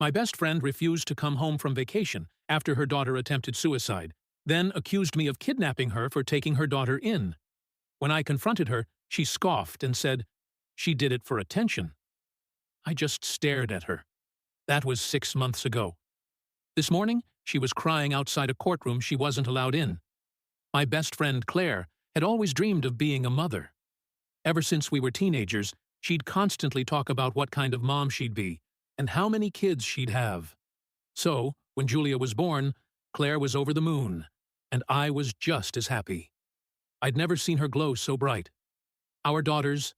My best friend refused to come home from vacation after her daughter attempted suicide, then accused me of kidnapping her for taking her daughter in. When I confronted her, she scoffed and said she did it for attention. I just stared at her. That was 6 months ago. This morning, she was crying outside a courtroom she wasn't allowed in. My best friend, Claire, had always dreamed of being a mother. Ever since we were teenagers, she'd constantly talk about what kind of mom she'd be and how many kids she'd have. So, when Julia was born, Claire was over the moon, and I was just as happy. I'd never seen her glow so bright. Our daughters,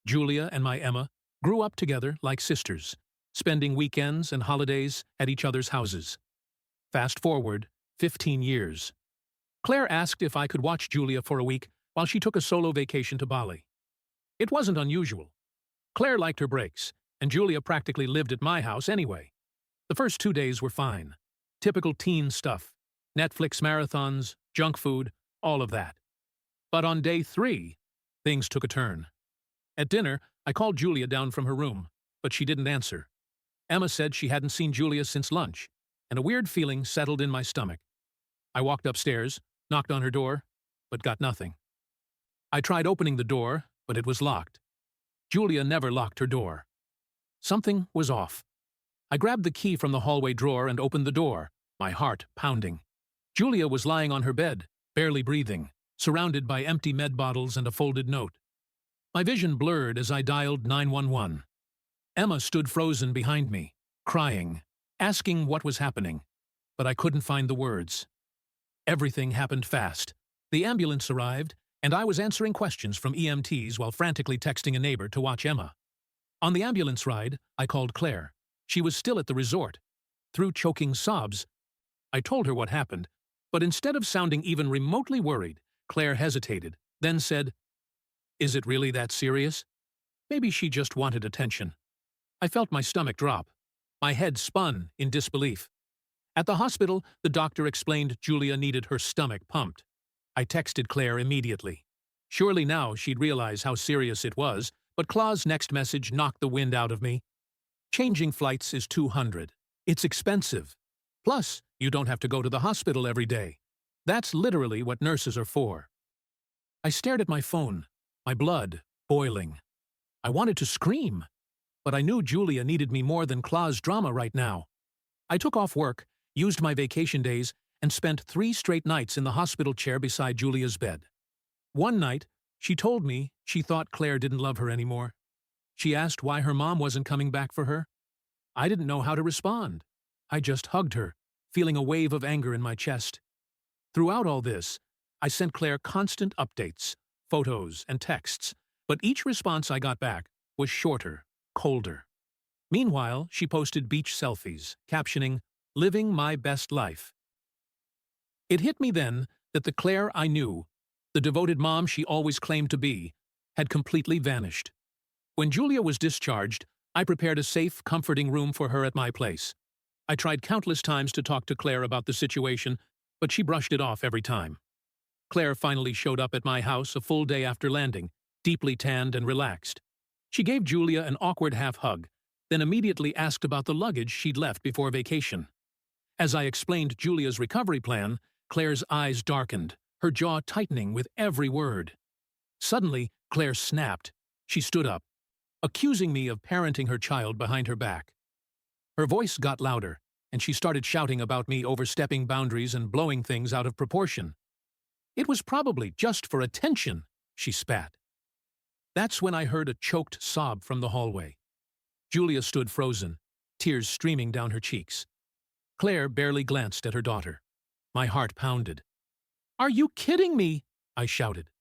Julia and my Emma, grew up together like sisters, spending weekends and holidays at each other's houses. Fast forward 15 years. Claire asked if I could watch Julia for a week while she took a solo vacation to Bali. It wasn't unusual. Claire liked her breaks, and Julia practically lived at my house anyway. The first 2 days were fine. Typical teen stuff. Netflix marathons, junk food, all of that. But on day 3, things took a turn. At dinner, I called Julia down from her room, but she didn't answer. Emma said she hadn't seen Julia since lunch, and a weird feeling settled in my stomach. I walked upstairs, knocked on her door, but got nothing. I tried opening the door, but it was locked. Julia never locked her door. Something was off. I grabbed the key from the hallway drawer and opened the door, my heart pounding. Julia was lying on her bed, barely breathing, surrounded by empty med bottles and a folded note. My vision blurred as I dialed 911. Emma stood frozen behind me, crying, asking what was happening, but I couldn't find the words. Everything happened fast. The ambulance arrived, and I was answering questions from EMTs while frantically texting a neighbor to watch Emma. On the ambulance ride, I called Claire. She was still at the resort. Through choking sobs, I told her what happened, but instead of sounding even remotely worried, Claire hesitated, then said, "Is it really that serious?" Maybe she just wanted attention. I felt my stomach drop. My head spun in disbelief. At the hospital, the doctor explained Julia needed her stomach pumped. I texted Claire immediately. Surely now she'd realize how serious it was, but Claude's next message knocked the wind out of me. Changing flights is $200. It's expensive. Plus, you don't have to go to the hospital every day. That's literally what nurses are for. I stared at my phone, my blood boiling. I wanted to scream, but I knew Julia needed me more than Claude's drama right now. I took off work, used my vacation days, and spent 3 straight nights in the hospital chair beside Julia's bed. One night, she told me she thought Claire didn't love her anymore. She asked why her mom wasn't coming back for her. I didn't know how to respond. I just hugged her, feeling a wave of anger in my chest. Throughout all this, I sent Claire constant updates, photos, and texts, but each response I got back was shorter, colder. Meanwhile, she posted beach selfies, captioning, "Living my best life." It hit me then that the Claire I knew, the devoted mom she always claimed to be, had completely vanished. When Julia was discharged, I prepared a safe, comforting room for her at my place. I tried countless times to talk to Claire about the situation, but she brushed it off every time. Claire finally showed up at my house a full day after landing, deeply tanned and relaxed. She gave Julia an awkward half-hug, then immediately asked about the luggage she'd left before vacation. As I explained Julia's recovery plan, Claire's eyes darkened, her jaw tightening with every word. Suddenly, Claire snapped. She stood up, accusing me of parenting her child behind her back. Her voice got louder, and she started shouting about me overstepping boundaries and blowing things out of proportion. "It was probably just for attention," she spat. That's when I heard a choked sob from the hallway. Julia stood frozen, tears streaming down her cheeks. Claire barely glanced at her daughter. My heart pounded. "Are you kidding me?" I shouted.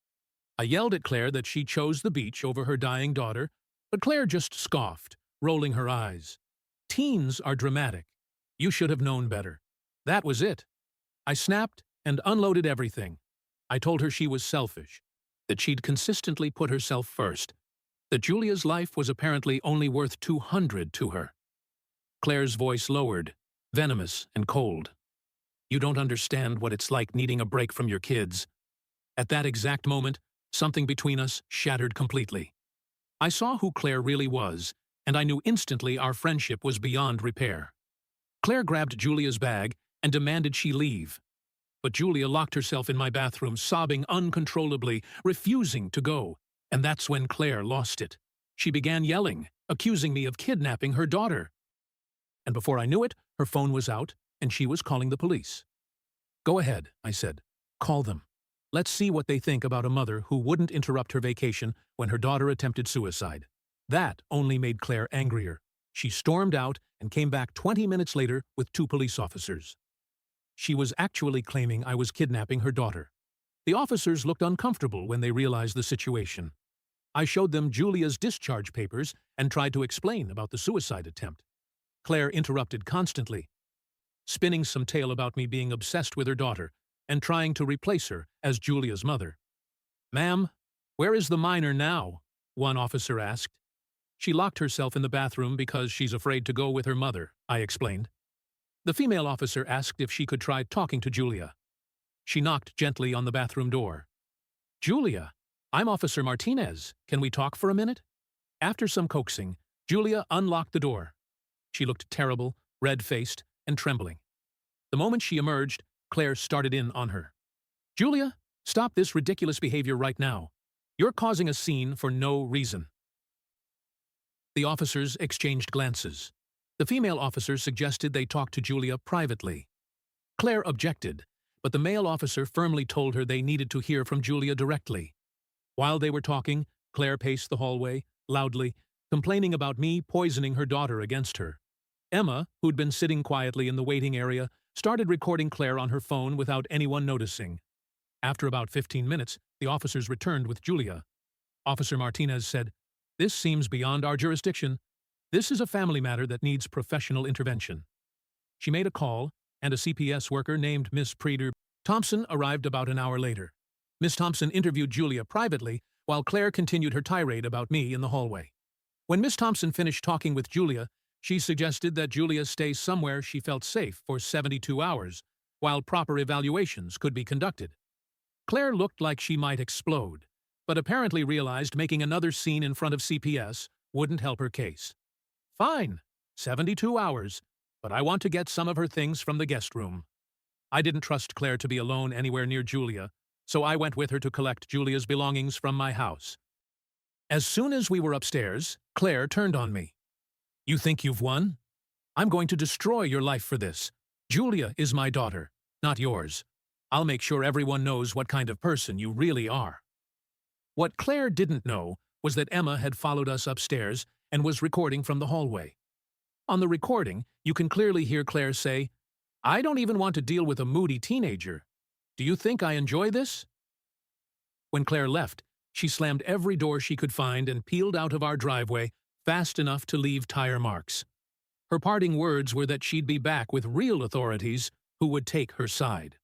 I yelled at Claire that she chose the beach over her dying daughter, but Claire just scoffed, rolling her eyes. Teens are dramatic. You should have known better. That was it. I snapped and unloaded everything. I told her she was selfish, that she'd consistently put herself first, that Julia's life was apparently only worth $200 to her. Claire's voice lowered, venomous and cold. "You don't understand what it's like needing a break from your kids." At that exact moment, something between us shattered completely. I saw who Claire really was, and I knew instantly our friendship was beyond repair. Claire grabbed Julia's bag and demanded she leave. But Julia locked herself in my bathroom, sobbing uncontrollably, refusing to go. And that's when Claire lost it. She began yelling, accusing me of kidnapping her daughter. And before I knew it, her phone was out, and she was calling the police. "Go ahead," I said. "Call them. Let's see what they think about a mother who wouldn't interrupt her vacation when her daughter attempted suicide." That only made Claire angrier. She stormed out and came back 20 minutes later with 2 police officers. She was actually claiming I was kidnapping her daughter. The officers looked uncomfortable when they realized the situation. I showed them Julia's discharge papers and tried to explain about the suicide attempt. Claire interrupted constantly, spinning some tale about me being obsessed with her daughter and trying to replace her as Julia's mother. "Ma'am, where is the minor now?" one officer asked. "She locked herself in the bathroom because she's afraid to go with her mother," I explained. The female officer asked if she could try talking to Julia. She knocked gently on the bathroom door. "Julia, I'm Officer Martinez. Can we talk for a minute?" After some coaxing, Julia unlocked the door. She looked terrible, red-faced, and trembling. The moment she emerged, Claire started in on her. "Julia, stop this ridiculous behavior right now. You're causing a scene for no reason." The officers exchanged glances. The female officer suggested they talk to Julia privately. Claire objected, but the male officer firmly told her they needed to hear from Julia directly. While they were talking, Claire paced the hallway, loudly, complaining about me poisoning her daughter against her. Emma, who'd been sitting quietly in the waiting area, started recording Claire on her phone without anyone noticing. After about 15 minutes, the officers returned with Julia. Officer Martinez said, "This seems beyond our jurisdiction. This is a family matter that needs professional intervention." She made a call, and a CPS worker named Miss Preder Thompson arrived about an hour later. Miss Thompson interviewed Julia privately, while Claire continued her tirade about me in the hallway. When Miss Thompson finished talking with Julia, she suggested that Julia stay somewhere she felt safe for 72 hours, while proper evaluations could be conducted. Claire looked like she might explode, but apparently realized making another scene in front of CPS wouldn't help her case. "Fine, 72 hours, but I want to get some of her things from the guest room." I didn't trust Claire to be alone anywhere near Julia, so I went with her to collect Julia's belongings from my house. As soon as we were upstairs, Claire turned on me. "You think you've won? I'm going to destroy your life for this. Julia is my daughter, not yours. I'll make sure everyone knows what kind of person you really are." What Claire didn't know was that Emma had followed us upstairs and was recording from the hallway. On the recording, you can clearly hear Claire say, "I don't even want to deal with a moody teenager. Do you think I enjoy this?" When Claire left, she slammed every door she could find and peeled out of our driveway fast enough to leave tire marks. Her parting words were that she'd be back with real authorities who would take her side.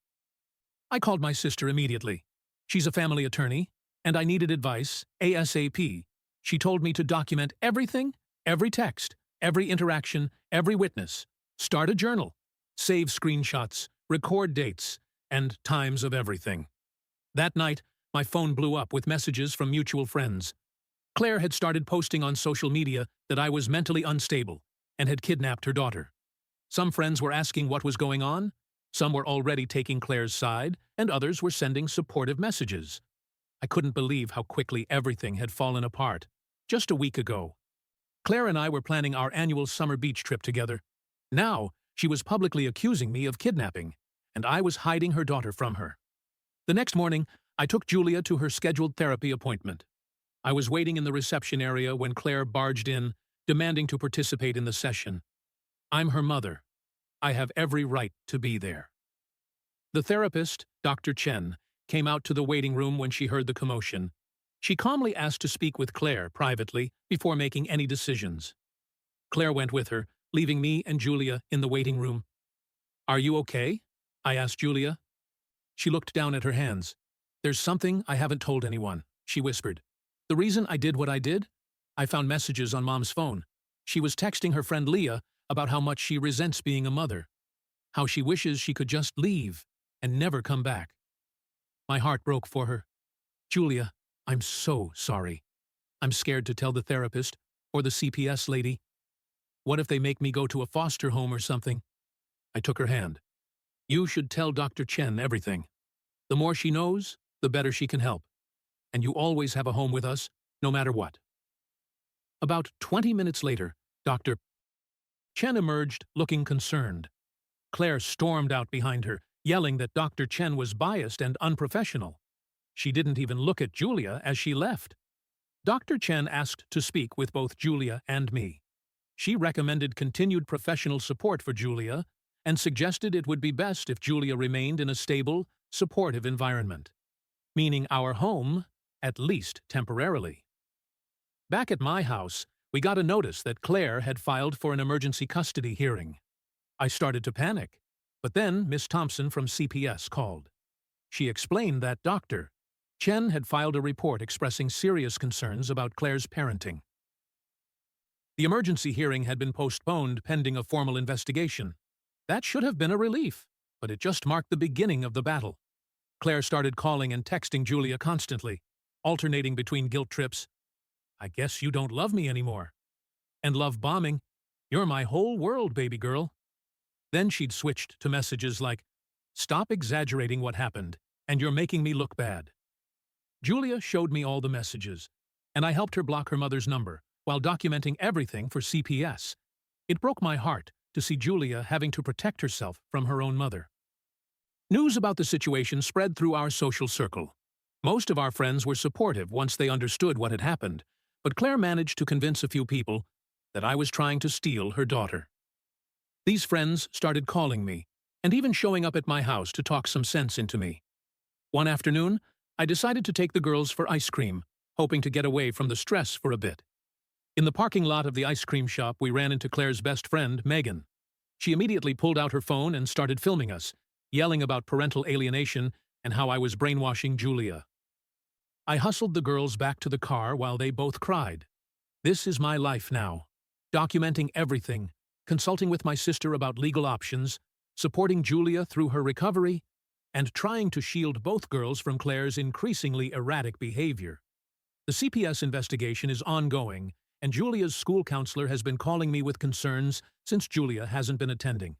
I called my sister immediately. She's a family attorney, and I needed advice ASAP. She told me to document everything, every text, every interaction, every witness. Start a journal. Save screenshots, record dates, and times of everything. That night, my phone blew up with messages from mutual friends. Claire had started posting on social media that I was mentally unstable and had kidnapped her daughter. Some friends were asking what was going on, some were already taking Claire's side, and others were sending supportive messages. I couldn't believe how quickly everything had fallen apart. Just a week ago, Claire and I were planning our annual summer beach trip together. Now, she was publicly accusing me of kidnapping, and I was hiding her daughter from her. The next morning, I took Julia to her scheduled therapy appointment. I was waiting in the reception area when Claire barged in, demanding to participate in the session. I'm her mother. I have every right to be there. The therapist, Dr. Chen, came out to the waiting room when she heard the commotion. She calmly asked to speak with Claire privately before making any decisions. Claire went with her, leaving me and Julia in the waiting room. "Are you okay?" I asked Julia. She looked down at her hands. "There's something I haven't told anyone," she whispered. "The reason I did what I did? I found messages on Mom's phone. She was texting her friend Leah about how much she resents being a mother, how she wishes she could just leave and never come back." My heart broke for her. "Julia, I'm so sorry. I'm scared to tell the therapist or the CPS lady. What if they make me go to a foster home or something? I took her hand. You should tell Dr. Chen everything. The more she knows, the better she can help. And you always have a home with us, no matter what. About 20 minutes later, Dr. Chen emerged, looking concerned. Claire stormed out behind her, yelling that Dr. Chen was biased and unprofessional. She didn't even look at Julia as she left. Dr. Chen asked to speak with both Julia and me. She recommended continued professional support for Julia and suggested it would be best if Julia remained in a stable, supportive environment, meaning our home, at least temporarily. Back at my house, we got a notice that Claire had filed for an emergency custody hearing. I started to panic, but then Miss Thompson from CPS called. She explained that Dr. Chen had filed a report expressing serious concerns about Claire's parenting. The emergency hearing had been postponed pending a formal investigation. That should have been a relief, but it just marked the beginning of the battle. Claire started calling and texting Julia constantly, alternating between guilt trips. I guess you don't love me anymore. And love bombing. You're my whole world, baby girl. Then she'd switched to messages like, stop exaggerating what happened, and you're making me look bad. Julia showed me all the messages, and I helped her block her mother's number while documenting everything for CPS. It broke my heart to see Julia having to protect herself from her own mother. News about the situation spread through our social circle. Most of our friends were supportive once they understood what had happened, but Claire managed to convince a few people that I was trying to steal her daughter. These friends started calling me, and even showing up at my house to talk some sense into me. One afternoon, I decided to take the girls for ice cream, hoping to get away from the stress for a bit. In the parking lot of the ice cream shop, we ran into Claire's best friend, Megan. She immediately pulled out her phone and started filming us, yelling about parental alienation and how I was brainwashing Julia. I hustled the girls back to the car while they both cried. This is my life now, documenting everything, consulting with my sister about legal options, supporting Julia through her recovery, and trying to shield both girls from Claire's increasingly erratic behavior. The CPS investigation is ongoing, and Julia's school counselor has been calling me with concerns since Julia hasn't been attending.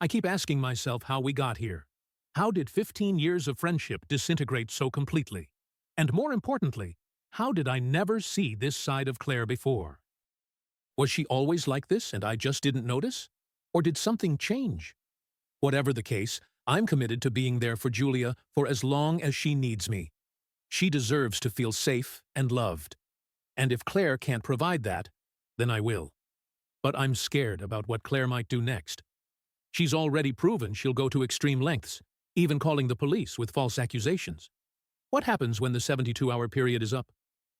I keep asking myself how we got here. How did 15 years of friendship disintegrate so completely? And more importantly, how did I never see this side of Claire before? Was she always like this and I just didn't notice? Or did something change? Whatever the case, I'm committed to being there for Julia for as long as she needs me. She deserves to feel safe and loved. And if Claire can't provide that, then I will. But I'm scared about what Claire might do next. She's already proven she'll go to extreme lengths, even calling the police with false accusations. What happens when the 72-hour period is up?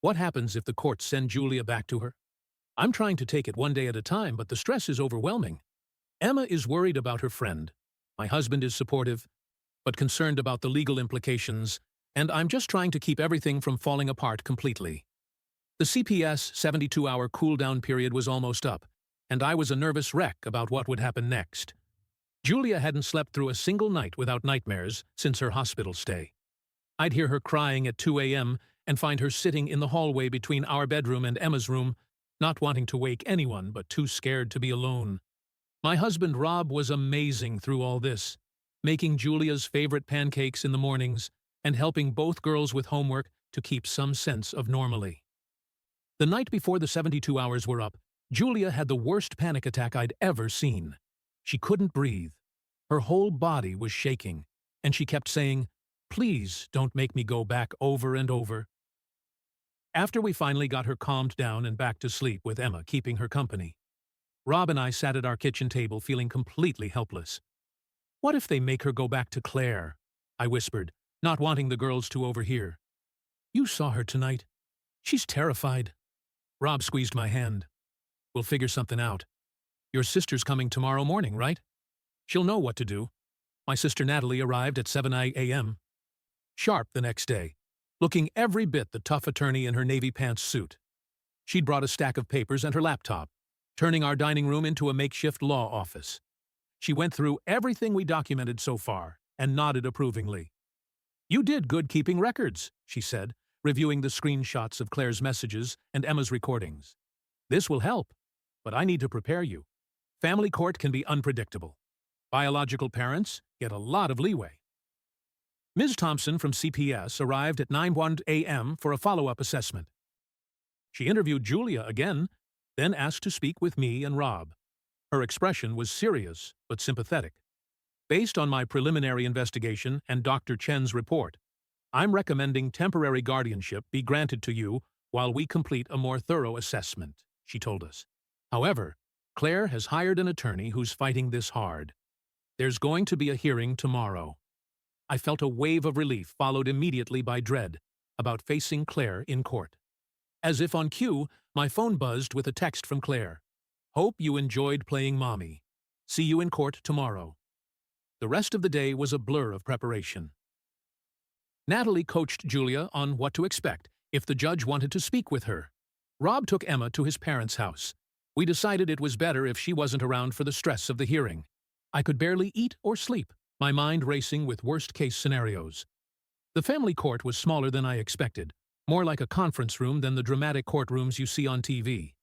What happens if the courts send Julia back to her? I'm trying to take it one day at a time, but the stress is overwhelming. Emma is worried about her friend. My husband is supportive, but concerned about the legal implications, and I'm just trying to keep everything from falling apart completely. The CPS 72-hour cool-down period was almost up, and I was a nervous wreck about what would happen next. Julia hadn't slept through a single night without nightmares since her hospital stay. I'd hear her crying at 2 a.m. and find her sitting in the hallway between our bedroom and Emma's room, not wanting to wake anyone but too scared to be alone. My husband Rob was amazing through all this, making Julia's favorite pancakes in the mornings and helping both girls with homework to keep some sense of normalcy. The night before the 72 hours were up, Julia had the worst panic attack I'd ever seen. She couldn't breathe. Her whole body was shaking, and she kept saying, "Please don't make me go back," over and over. After we finally got her calmed down and back to sleep with Emma keeping her company, Rob and I sat at our kitchen table feeling completely helpless. "What if they make her go back to Claire?" I whispered, not wanting the girls to overhear. "You saw her tonight. She's terrified." Rob squeezed my hand. "We'll figure something out. Your sister's coming tomorrow morning, right? She'll know what to do." My sister Natalie arrived at 7 a.m. sharp the next day, looking every bit the tough attorney in her navy pants suit. She'd brought a stack of papers and her laptop, turning our dining room into a makeshift law office. She went through everything we documented so far and nodded approvingly. "You did good keeping records," she said, reviewing the screenshots of Claire's messages and Emma's recordings. "This will help, but I need to prepare you. Family court can be unpredictable. Biological parents get a lot of leeway. Ms. Thompson from CPS arrived at 9:01 a.m. for a follow-up assessment. She interviewed Julia again, then asked to speak with me and Rob. Her expression was serious but sympathetic. Based on my preliminary investigation and Dr. Chen's report, I'm recommending temporary guardianship be granted to you while we complete a more thorough assessment, she told us. However, Claire has hired an attorney who's fighting this hard. There's going to be a hearing tomorrow. I felt a wave of relief followed immediately by dread about facing Claire in court. As if on cue, my phone buzzed with a text from Claire. Hope you enjoyed playing mommy. See you in court tomorrow. The rest of the day was a blur of preparation. Natalie coached Julia on what to expect if the judge wanted to speak with her. Rob took Emma to his parents' house. We decided it was better if she wasn't around for the stress of the hearing. I could barely eat or sleep, my mind racing with worst-case scenarios. The family court was smaller than I expected, more like a conference room than the dramatic courtrooms you see on TV.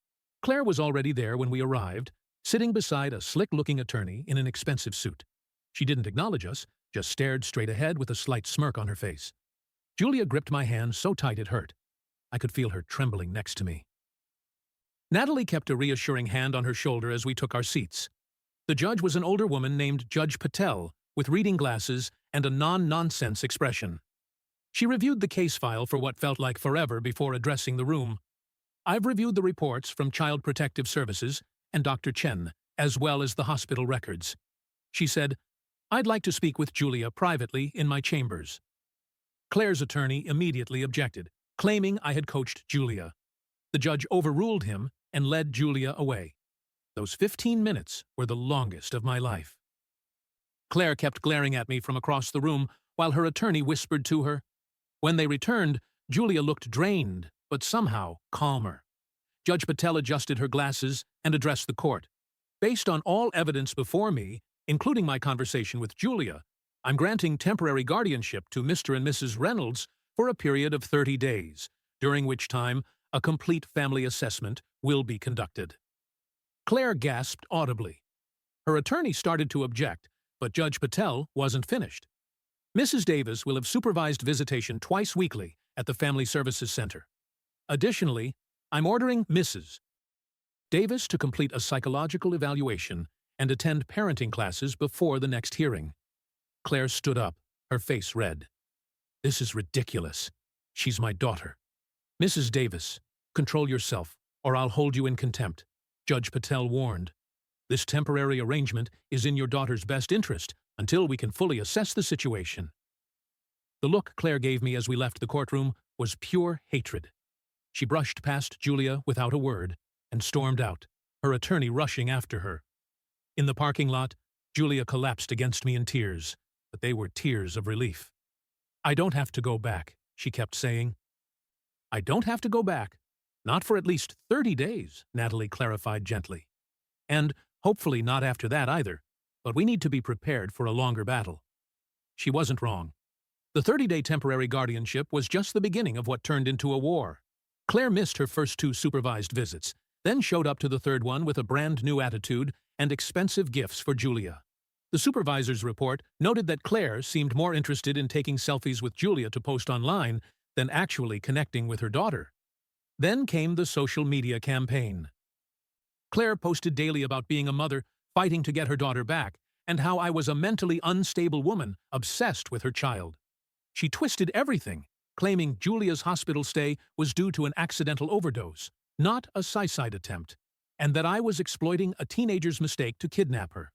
Claire was already there when we arrived, sitting beside a slick-looking attorney in an expensive suit. She didn't acknowledge us, just stared straight ahead with a slight smirk on her face. Julia gripped my hand so tight it hurt. I could feel her trembling next to me. Natalie kept a reassuring hand on her shoulder as we took our seats. The judge was an older woman named Judge Patel, with reading glasses and a non-nonsense expression. She reviewed the case file for what felt like forever before addressing the room. I've reviewed the reports from Child Protective Services and Dr. Chen, as well as the hospital records. She said, I'd like to speak with Julia privately in my chambers. Claire's attorney immediately objected, claiming I had coached Julia. The judge overruled him and led Julia away. Those 15 minutes were the longest of my life. Claire kept glaring at me from across the room while her attorney whispered to her. When they returned, Julia looked drained, but somehow calmer. Judge Patel adjusted her glasses and addressed the court. Based on all evidence before me, including my conversation with Julia, I'm granting temporary guardianship to Mr. and Mrs. Reynolds for a period of 30 days, during which time a complete family assessment will be conducted. Claire gasped audibly. Her attorney started to object, but Judge Patel wasn't finished. Mrs. Davis will have supervised visitation twice weekly at the Family Services Center. Additionally, I'm ordering Mrs. Davis to complete a psychological evaluation and attend parenting classes before the next hearing. Claire stood up, her face red. This is ridiculous. She's my daughter. Mrs. Davis, control yourself, or I'll hold you in contempt, Judge Patel warned. This temporary arrangement is in your daughter's best interest until we can fully assess the situation. The look Claire gave me as we left the courtroom was pure hatred. She brushed past Julia without a word and stormed out, her attorney rushing after her. In the parking lot, Julia collapsed against me in tears, but they were tears of relief. I don't have to go back, she kept saying. I don't have to go back. Not for at least 30 days, Natalie clarified gently. And hopefully not after that either, but we need to be prepared for a longer battle. She wasn't wrong. The 30-day temporary guardianship was just the beginning of what turned into a war. Claire missed her first 2 supervised visits, then showed up to the third one with a brand-new attitude and expensive gifts for Julia. The supervisor's report noted that Claire seemed more interested in taking selfies with Julia to post online than actually connecting with her daughter. Then came the social media campaign. Claire posted daily about being a mother fighting to get her daughter back, and how I was a mentally unstable woman obsessed with her child. She twisted everything, claiming Julia's hospital stay was due to an accidental overdose, not a suicide attempt, and that I was exploiting a teenager's mistake to kidnap her.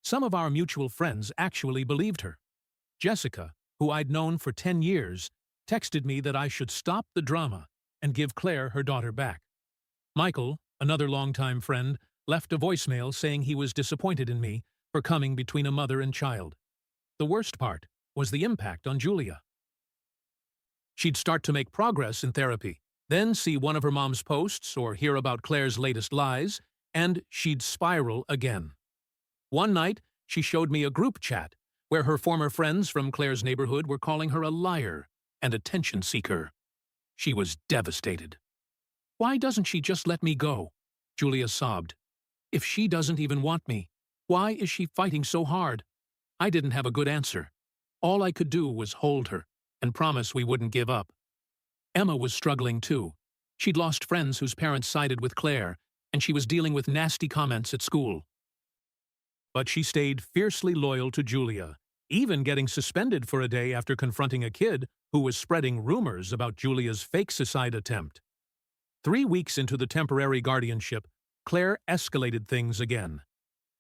Some of our mutual friends actually believed her. Jessica, who I'd known for 10 years, texted me that I should stop the drama and give Claire her daughter back. Michael, another longtime friend, left a voicemail saying he was disappointed in me for coming between a mother and child. The worst part was the impact on Julia. She'd start to make progress in therapy, then see one of her mom's posts or hear about Claire's latest lies, and she'd spiral again. One night, she showed me a group chat where her former friends from Claire's neighborhood were calling her a liar and attention seeker. She was devastated. Why doesn't she just let me go? Julia sobbed. If she doesn't even want me, Why is she fighting so hard? I didn't have a good answer. All I could do was hold her and promise we wouldn't give up. Emma was struggling too. She'd lost friends whose parents sided with Claire, and she was dealing with nasty comments at school. But she stayed fiercely loyal to Julia, even getting suspended for a day after confronting a kid who was spreading rumors about Julia's fake suicide attempt. 3 weeks into the temporary guardianship, Claire escalated things again.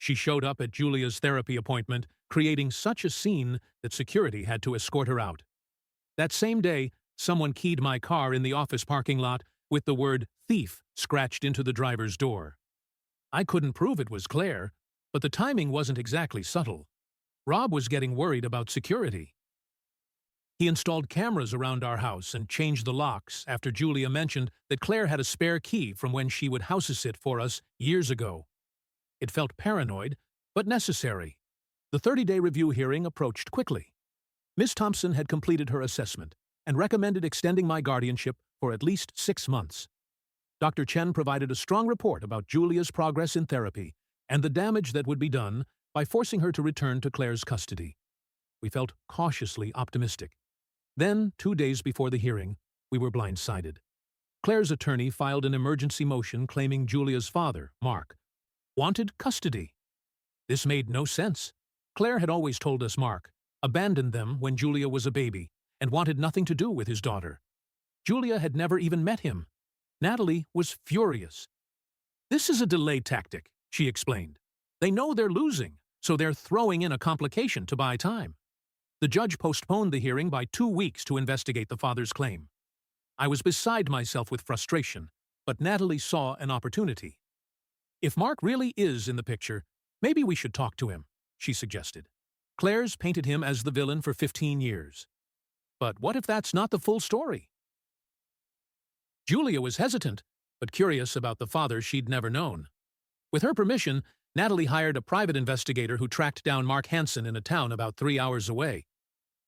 She showed up at Julia's therapy appointment, creating such a scene that security had to escort her out. That same day, someone keyed my car in the office parking lot with the word "thief" scratched into the driver's door. I couldn't prove it was Claire, but the timing wasn't exactly subtle. Rob was getting worried about security. He installed cameras around our house and changed the locks after Julia mentioned that Claire had a spare key from when she would house-sit for us years ago. It felt paranoid, but necessary. The 30-day review hearing approached quickly. Miss Thompson had completed her assessment and recommended extending my guardianship for at least 6 months. Dr. Chen provided a strong report about Julia's progress in therapy and the damage that would be done by forcing her to return to Claire's custody. We felt cautiously optimistic. Then, 2 days before the hearing, we were blindsided. Claire's attorney filed an emergency motion claiming Julia's father, Mark, wanted custody. This made no sense. Claire had always told us Mark abandoned them when Julia was a baby and wanted nothing to do with his daughter. Julia had never even met him. Natalie was furious. "This is a delay tactic," she explained. "They know they're losing, so they're throwing in a complication to buy time." The judge postponed the hearing by 2 weeks to investigate the father's claim. I was beside myself with frustration, but Natalie saw an opportunity. "If Mark really is in the picture, maybe we should talk to him," she suggested. Claire's painted him as the villain for 15 years. But what if that's not the full story? Julia was hesitant, but curious about the father she'd never known. With her permission, Natalie hired a private investigator who tracked down Mark Hansen in a town about 3 hours away.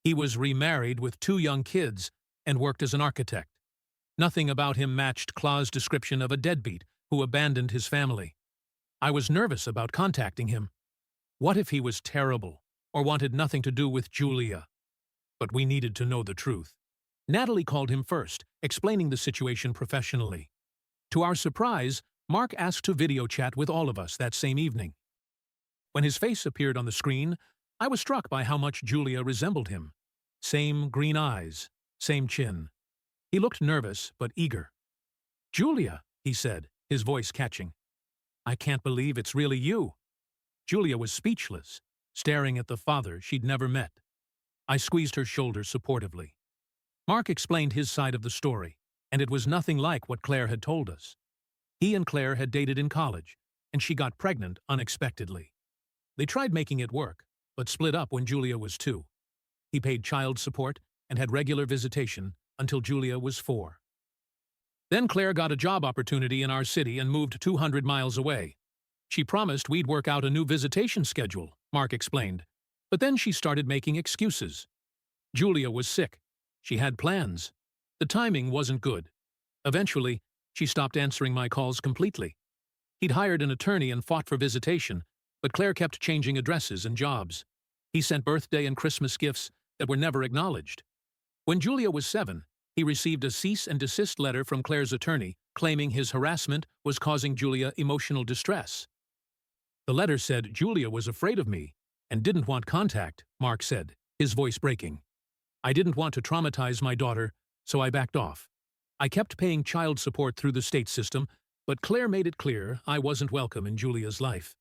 He was remarried with 2 young kids and worked as an architect. Nothing about him matched Claw's description of a deadbeat who abandoned his family. I was nervous about contacting him. What if he was terrible, or wanted nothing to do with Julia? But we needed to know the truth. Natalie called him first, explaining the situation professionally. To our surprise, Mark asked to video chat with all of us that same evening. When his face appeared on the screen, I was struck by how much Julia resembled him. Same green eyes, same chin. He looked nervous but eager. "Julia," he said, his voice catching. "I can't believe it's really you." Julia was speechless, staring at the father she'd never met. I squeezed her shoulder supportively. Mark explained his side of the story, and it was nothing like what Claire had told us. He and Claire had dated in college, and she got pregnant unexpectedly. They tried making it work, but split up when Julia was 2. He paid child support and had regular visitation until Julia was 4. Then Claire got a job opportunity in our city and moved 200 miles away. She promised we'd work out a new visitation schedule, Mark explained. But then she started making excuses. Julia was sick. She had plans. The timing wasn't good. Eventually, she stopped answering my calls completely. He'd hired an attorney and fought for visitation, but Claire kept changing addresses and jobs. He sent birthday and Christmas gifts that were never acknowledged. When Julia was 7, he received a cease and desist letter from Claire's attorney claiming his harassment was causing Julia emotional distress. The letter said Julia was afraid of me and didn't want contact, Mark said, his voice breaking. I didn't want to traumatize my daughter, so I backed off. I kept paying child support through the state system, but Claire made it clear I wasn't welcome in Julia's life.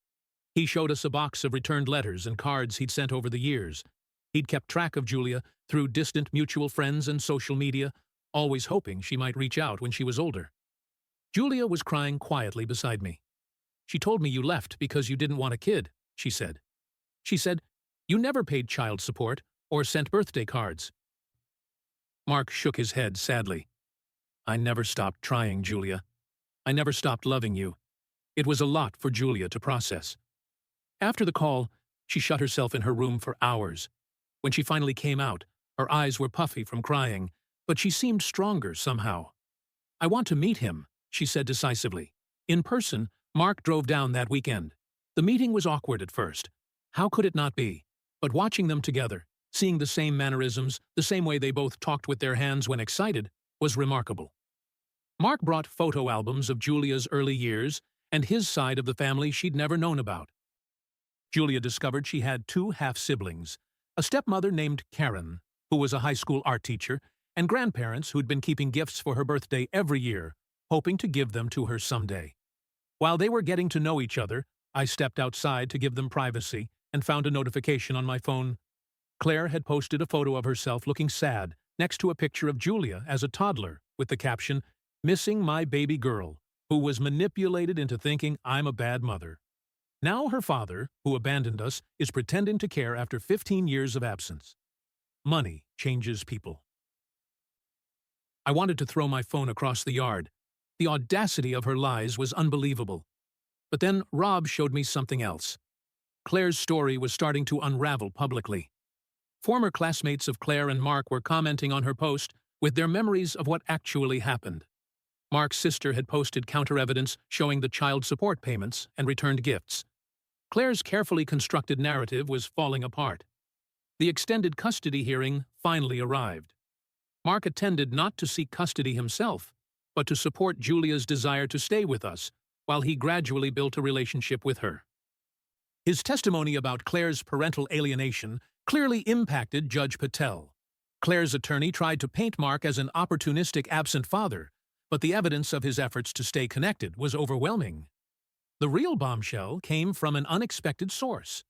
He showed us a box of returned letters and cards he'd sent over the years. He'd kept track of Julia through distant mutual friends and social media, always hoping she might reach out when she was older. Julia was crying quietly beside me. "She told me you left because you didn't want a kid," she said. "She said, you never paid child support or sent birthday cards." Mark shook his head sadly. "I never stopped trying, Julia. I never stopped loving you." It was a lot for Julia to process. After the call, she shut herself in her room for hours. When she finally came out, her eyes were puffy from crying, but she seemed stronger somehow. "I want to meet him," she said decisively. In person, Mark drove down that weekend. The meeting was awkward at first. How could it not be? But watching them together, seeing the same mannerisms, the same way they both talked with their hands when excited, was remarkable. Mark brought photo albums of Julia's early years and his side of the family she'd never known about. Julia discovered she had two half-siblings, a stepmother named Karen, who was a high school art teacher, and grandparents who'd been keeping gifts for her birthday every year, hoping to give them to her someday. While they were getting to know each other, I stepped outside to give them privacy and found a notification on my phone. Claire had posted a photo of herself looking sad next to a picture of Julia as a toddler with the caption, "Missing my baby girl, who was manipulated into thinking I'm a bad mother." Now her father, who abandoned us, is pretending to care after 15 years of absence. Money changes people. I wanted to throw my phone across the yard. The audacity of her lies was unbelievable. But then Rob showed me something else. Claire's story was starting to unravel publicly. Former classmates of Claire and Mark were commenting on her post with their memories of what actually happened. Mark's sister had posted counter-evidence showing the child support payments and returned gifts. Claire's carefully constructed narrative was falling apart. The extended custody hearing finally arrived. Mark attended not to seek custody himself, but to support Julia's desire to stay with us, while he gradually built a relationship with her. His testimony about Claire's parental alienation clearly impacted Judge Patel. Claire's attorney tried to paint Mark as an opportunistic absent father, but the evidence of his efforts to stay connected was overwhelming. The real bombshell came from an unexpected source.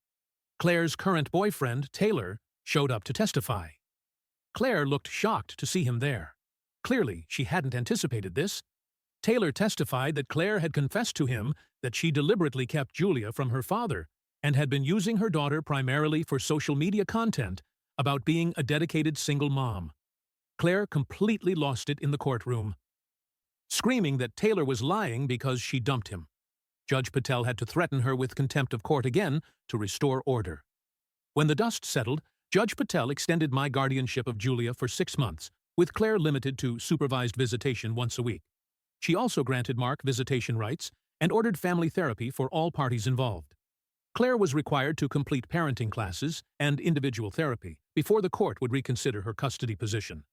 Claire's current boyfriend, Taylor, showed up to testify. Claire looked shocked to see him there. Clearly, she hadn't anticipated this. Taylor testified that Claire had confessed to him that she deliberately kept Julia from her father and had been using her daughter primarily for social media content about being a dedicated single mom. Claire completely lost it in the courtroom, screaming that Taylor was lying because she dumped him. Judge Patel had to threaten her with contempt of court again to restore order. When the dust settled, Judge Patel extended my guardianship of Julia for 6 months, with Claire limited to supervised visitation once a week. She also granted Mark visitation rights and ordered family therapy for all parties involved. Claire was required to complete parenting classes and individual therapy before the court would reconsider her custody position.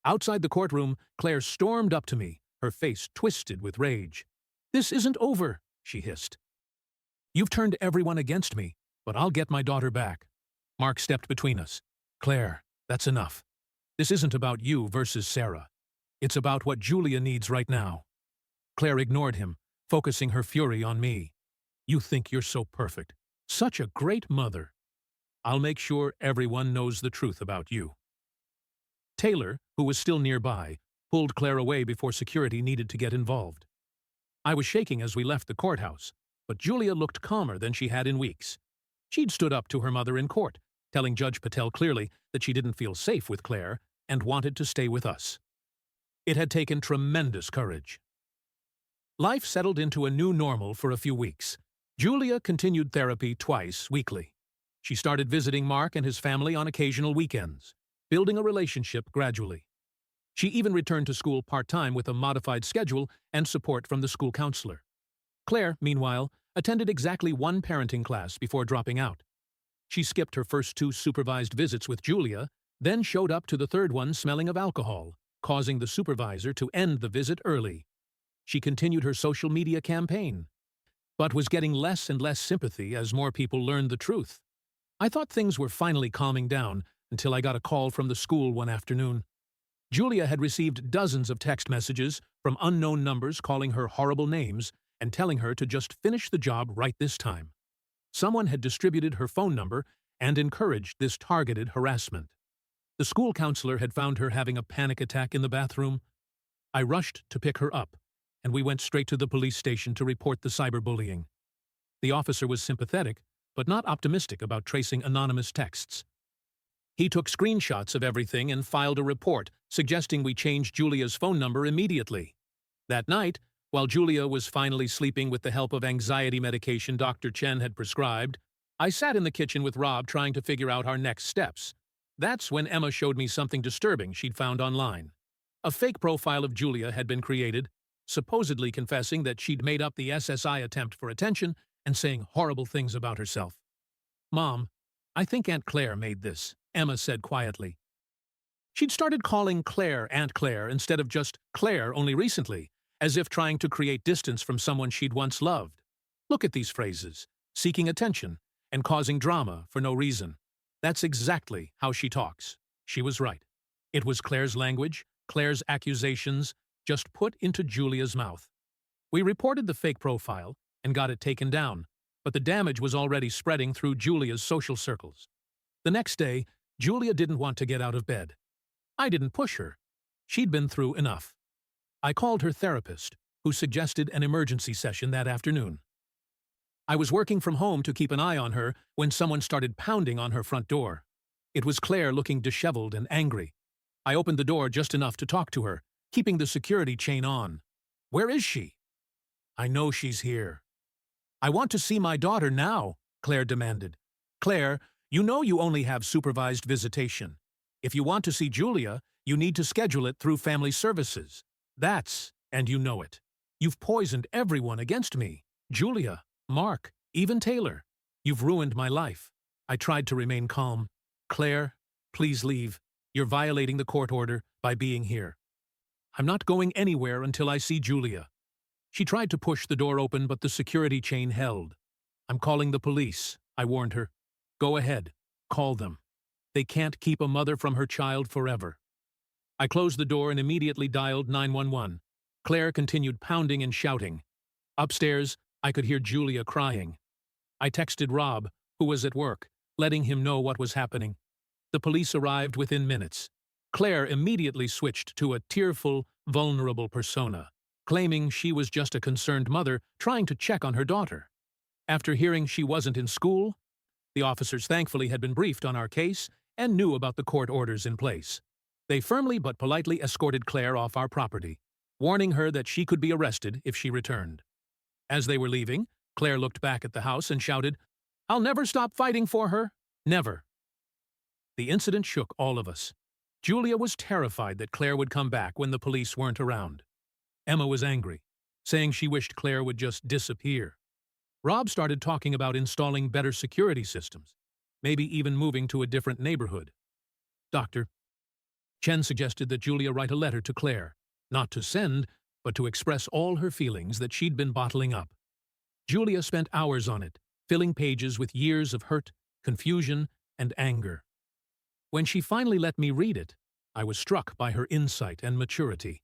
Outside the courtroom, Claire stormed up to me, her face twisted with rage. "This isn't over," she hissed. "You've turned everyone against me, but I'll get my daughter back." Mark stepped between us. "Claire, that's enough. This isn't about you versus Sarah. It's about what Julia needs right now." Claire ignored him, focusing her fury on me. "You think you're so perfect. Such a great mother. I'll make sure everyone knows the truth about you." Taylor, who was still nearby, pulled Claire away before security needed to get involved. I was shaking as we left the courthouse, but Julia looked calmer than she had in weeks. She'd stood up to her mother in court, telling Judge Patel clearly that she didn't feel safe with Claire and wanted to stay with us. It had taken tremendous courage. Life settled into a new normal for a few weeks. Julia continued therapy twice weekly. She started visiting Mark and his family on occasional weekends, building a relationship gradually. She even returned to school part-time with a modified schedule and support from the school counselor. Claire, meanwhile, attended exactly one parenting class before dropping out. She skipped her first 2 supervised visits with Julia, then showed up to the third one smelling of alcohol, causing the supervisor to end the visit early. She continued her social media campaign, but was getting less and less sympathy as more people learned the truth. I thought things were finally calming down until I got a call from the school one afternoon. Julia had received dozens of text messages from unknown numbers calling her horrible names and telling her to just finish the job right this time. Someone had distributed her phone number and encouraged this targeted harassment. The school counselor had found her having a panic attack in the bathroom. I rushed to pick her up, and we went straight to the police station to report the cyberbullying. The officer was sympathetic, but not optimistic about tracing anonymous texts. He took screenshots of everything and filed a report, suggesting we change Julia's phone number immediately. That night, while Julia was finally sleeping with the help of anxiety medication Dr. Chen had prescribed, I sat in the kitchen with Rob trying to figure out our next steps. That's when Emma showed me something disturbing she'd found online. A fake profile of Julia had been created, supposedly confessing that she'd made up the SSI attempt for attention and saying horrible things about herself. "Mom, I think Aunt Claire made this," Emma said quietly. She'd started calling Claire Aunt Claire instead of just Claire only recently, as if trying to create distance from someone she'd once loved. Look at these phrases: seeking attention and causing drama for no reason. That's exactly how she talks. She was right. It was Claire's language, Claire's accusations, just put into Julia's mouth. We reported the fake profile and got it taken down, but the damage was already spreading through Julia's social circles. The next day, Julia didn't want to get out of bed. I didn't push her. She'd been through enough. I called her therapist, who suggested an emergency session that afternoon. I was working from home to keep an eye on her when someone started pounding on her front door. It was Claire, looking disheveled and angry. I opened the door just enough to talk to her, keeping the security chain on. "Where is she?" "I know she's here." "I want to see my daughter now," Claire demanded. "Claire, you know you only have supervised visitation. If you want to see Julia, you need to schedule it through family services. And you know it. You've poisoned everyone against me. Julia, Mark, even Taylor. You've ruined my life." I tried to remain calm. "Claire, please leave. You're violating the court order by being here." "I'm not going anywhere until I see Julia." She tried to push the door open, but the security chain held. "I'm calling the police," I warned her. "Go ahead. Call them. They can't keep a mother from her child forever." I closed the door and immediately dialed 911. Claire continued pounding and shouting. Upstairs, I could hear Julia crying. I texted Rob, who was at work, letting him know what was happening. The police arrived within minutes. Claire immediately switched to a tearful, vulnerable persona, claiming she was just a concerned mother trying to check on her daughter. After hearing she wasn't in school, the officers thankfully had been briefed on our case and knew about the court orders in place. They firmly but politely escorted Claire off our property, warning her that she could be arrested if she returned. As they were leaving, Claire looked back at the house and shouted, "I'll never stop fighting for her. Never." The incident shook all of us. Julia was terrified that Claire would come back when the police weren't around. Emma was angry, saying she wished Claire would just disappear. Rob started talking about installing better security systems, maybe even moving to a different neighborhood. Dr. Chen suggested that Julia write a letter to Claire, not to send, but to express all her feelings that she'd been bottling up. Julia spent hours on it, filling pages with years of hurt, confusion, and anger. When she finally let me read it, I was struck by her insight and maturity.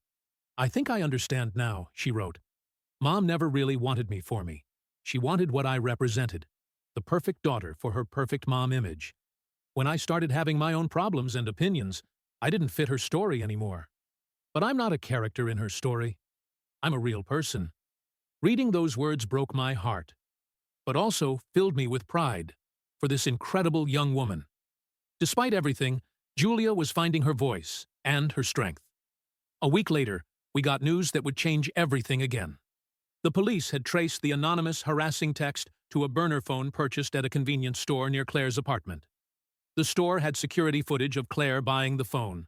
"I think I understand now," she wrote. "Mom never really wanted me for me. She wanted what I represented, the perfect daughter for her perfect mom image. When I started having my own problems and opinions, I didn't fit her story anymore. But I'm not a character in her story. I'm a real person." Reading those words broke my heart, but also filled me with pride for this incredible young woman. Despite everything, Julia was finding her voice and her strength. A week later, we got news that would change everything again. The police had traced the anonymous harassing text to a burner phone purchased at a convenience store near Claire's apartment. The store had security footage of Claire buying the phone.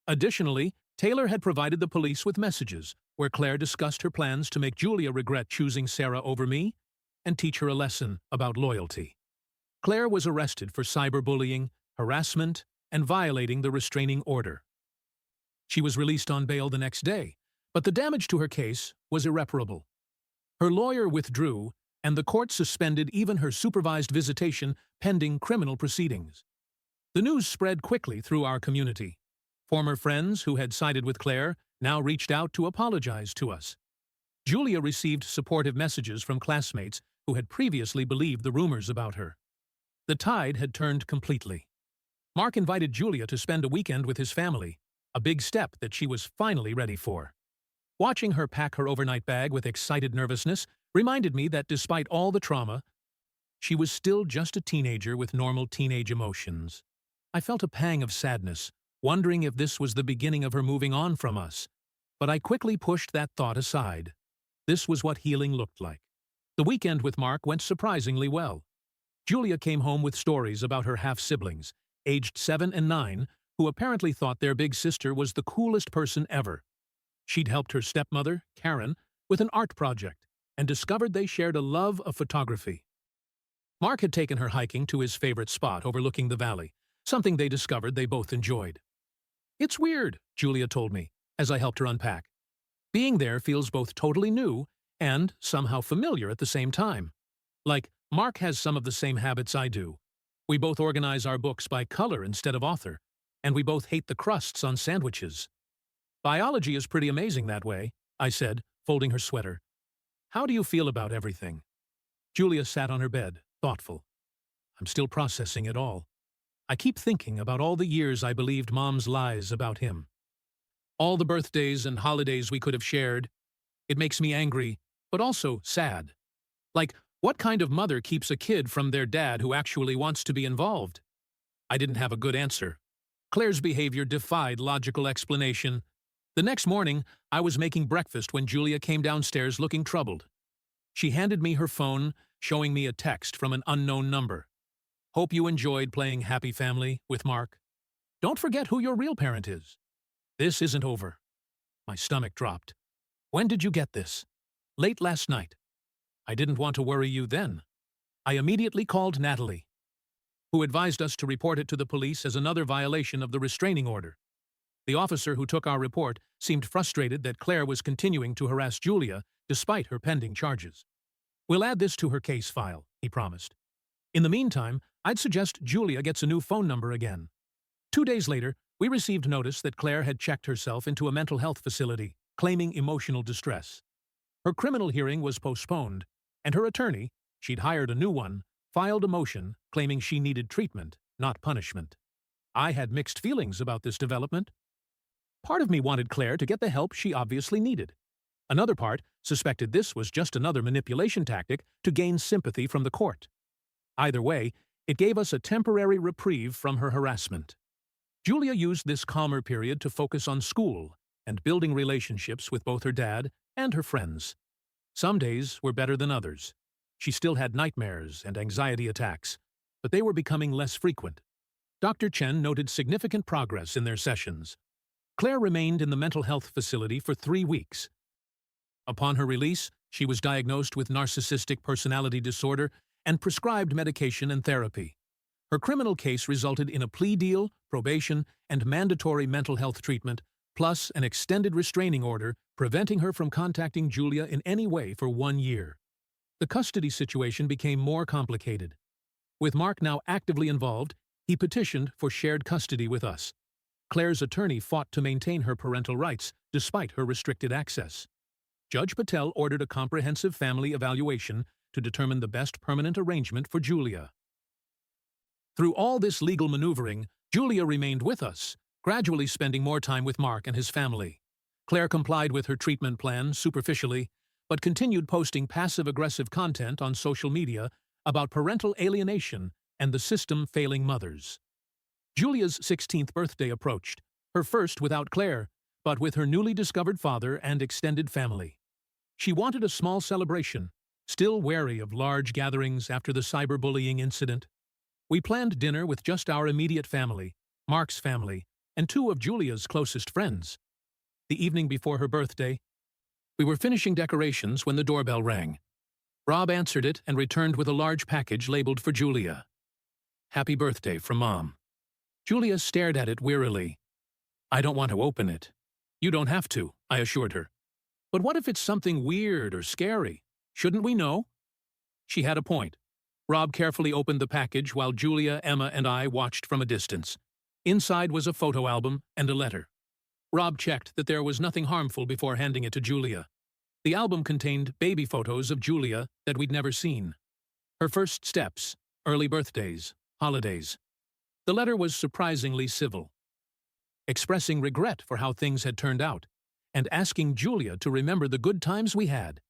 Additionally, Taylor had provided the police with messages where Claire discussed her plans to make Julia regret choosing Sarah over me and teach her a lesson about loyalty. Claire was arrested for cyberbullying, harassment, and violating the restraining order. She was released on bail the next day, but the damage to her case was irreparable. Her lawyer withdrew, and the court suspended even her supervised visitation pending criminal proceedings. The news spread quickly through our community. Former friends who had sided with Claire now reached out to apologize to us. Julia received supportive messages from classmates who had previously believed the rumors about her. The tide had turned completely. Mark invited Julia to spend a weekend with his family, a big step that she was finally ready for. Watching her pack her overnight bag with excited nervousness reminded me that despite all the trauma, she was still just a teenager with normal teenage emotions. I felt a pang of sadness, wondering if this was the beginning of her moving on from us. But I quickly pushed that thought aside. This was what healing looked like. The weekend with Mark went surprisingly well. Julia came home with stories about her half-siblings, aged 7 and 9, who apparently thought their big sister was the coolest person ever. She'd helped her stepmother, Karen, with an art project and discovered they shared a love of photography. Mark had taken her hiking to his favorite spot overlooking the valley, something they discovered they both enjoyed. "It's weird," Julia told me, as I helped her unpack. "Being there feels both totally new and somehow familiar at the same time. Like, Mark has some of the same habits I do. We both organize our books by color instead of author, and we both hate the crusts on sandwiches. Biology is pretty amazing that way," I said, folding her sweater. "How do you feel about everything?" Julia sat on her bed, thoughtful. "I'm still processing it all. I keep thinking about all the years I believed Mom's lies about him. All the birthdays and holidays we could have shared. It makes me angry, but also sad. Like, what kind of mother keeps a kid from their dad who actually wants to be involved?" I didn't have a good answer. Claire's behavior defied logical explanation. The next morning, I was making breakfast when Julia came downstairs looking troubled. She handed me her phone, showing me a text from an unknown number. "Hope you enjoyed playing Happy Family with Mark. Don't forget who your real parent is. This isn't over." My stomach dropped. "When did you get this?" "Late last night." "I didn't want to worry you then." I immediately called Natalie, who advised us to report it to the police as another violation of the restraining order. The officer who took our report seemed frustrated that Claire was continuing to harass Julia despite her pending charges. "We'll add this to her case file," he promised. "In the meantime, I'd suggest Julia gets a new phone number again." 2 days later, we received notice that Claire had checked herself into a mental health facility, claiming emotional distress. Her criminal hearing was postponed, and her attorney, she'd hired a new one, filed a motion claiming she needed treatment, not punishment. I had mixed feelings about this development. Part of me wanted Claire to get the help she obviously needed. Another part suspected this was just another manipulation tactic to gain sympathy from the court. Either way, it gave us a temporary reprieve from her harassment. Julia used this calmer period to focus on school and building relationships with both her dad and her friends. Some days were better than others. She still had nightmares and anxiety attacks, but they were becoming less frequent. Dr. Chen noted significant progress in their sessions. Claire remained in the mental health facility for 3 weeks. Upon her release, she was diagnosed with narcissistic personality disorder and prescribed medication and therapy. Her criminal case resulted in a plea deal, probation, and mandatory mental health treatment, plus an extended restraining order preventing her from contacting Julia in any way for 1 year. The custody situation became more complicated. With Mark now actively involved, he petitioned for shared custody with us. Claire's attorney fought to maintain her parental rights despite her restricted access. Judge Patel ordered a comprehensive family evaluation to determine the best permanent arrangement for Julia. Through all this legal maneuvering, Julia remained with us, gradually spending more time with Mark and his family. Claire complied with her treatment plan superficially, but continued posting passive-aggressive content on social media about parental alienation and the system failing mothers. Julia's 16th birthday approached, her first without Claire, but with her newly discovered father and extended family. She wanted a small celebration, still wary of large gatherings after the cyberbullying incident. We planned dinner with just our immediate family, Mark's family, and 2 of Julia's closest friends. The evening before her birthday, we were finishing decorations when the doorbell rang. Rob answered it and returned with a large package labeled for Julia. "Happy birthday from Mom." Julia stared at it wearily. "I don't want to open it." "You don't have to," I assured her. "But what if it's something weird or scary? Shouldn't we know?" She had a point. Rob carefully opened the package while Julia, Emma, and I watched from a distance. Inside was a photo album and a letter. Rob checked that there was nothing harmful before handing it to Julia. The album contained baby photos of Julia that we'd never seen. Her first steps, early birthdays, holidays. The letter was surprisingly civil, expressing regret for how things had turned out, and asking Julia to remember the good times we had.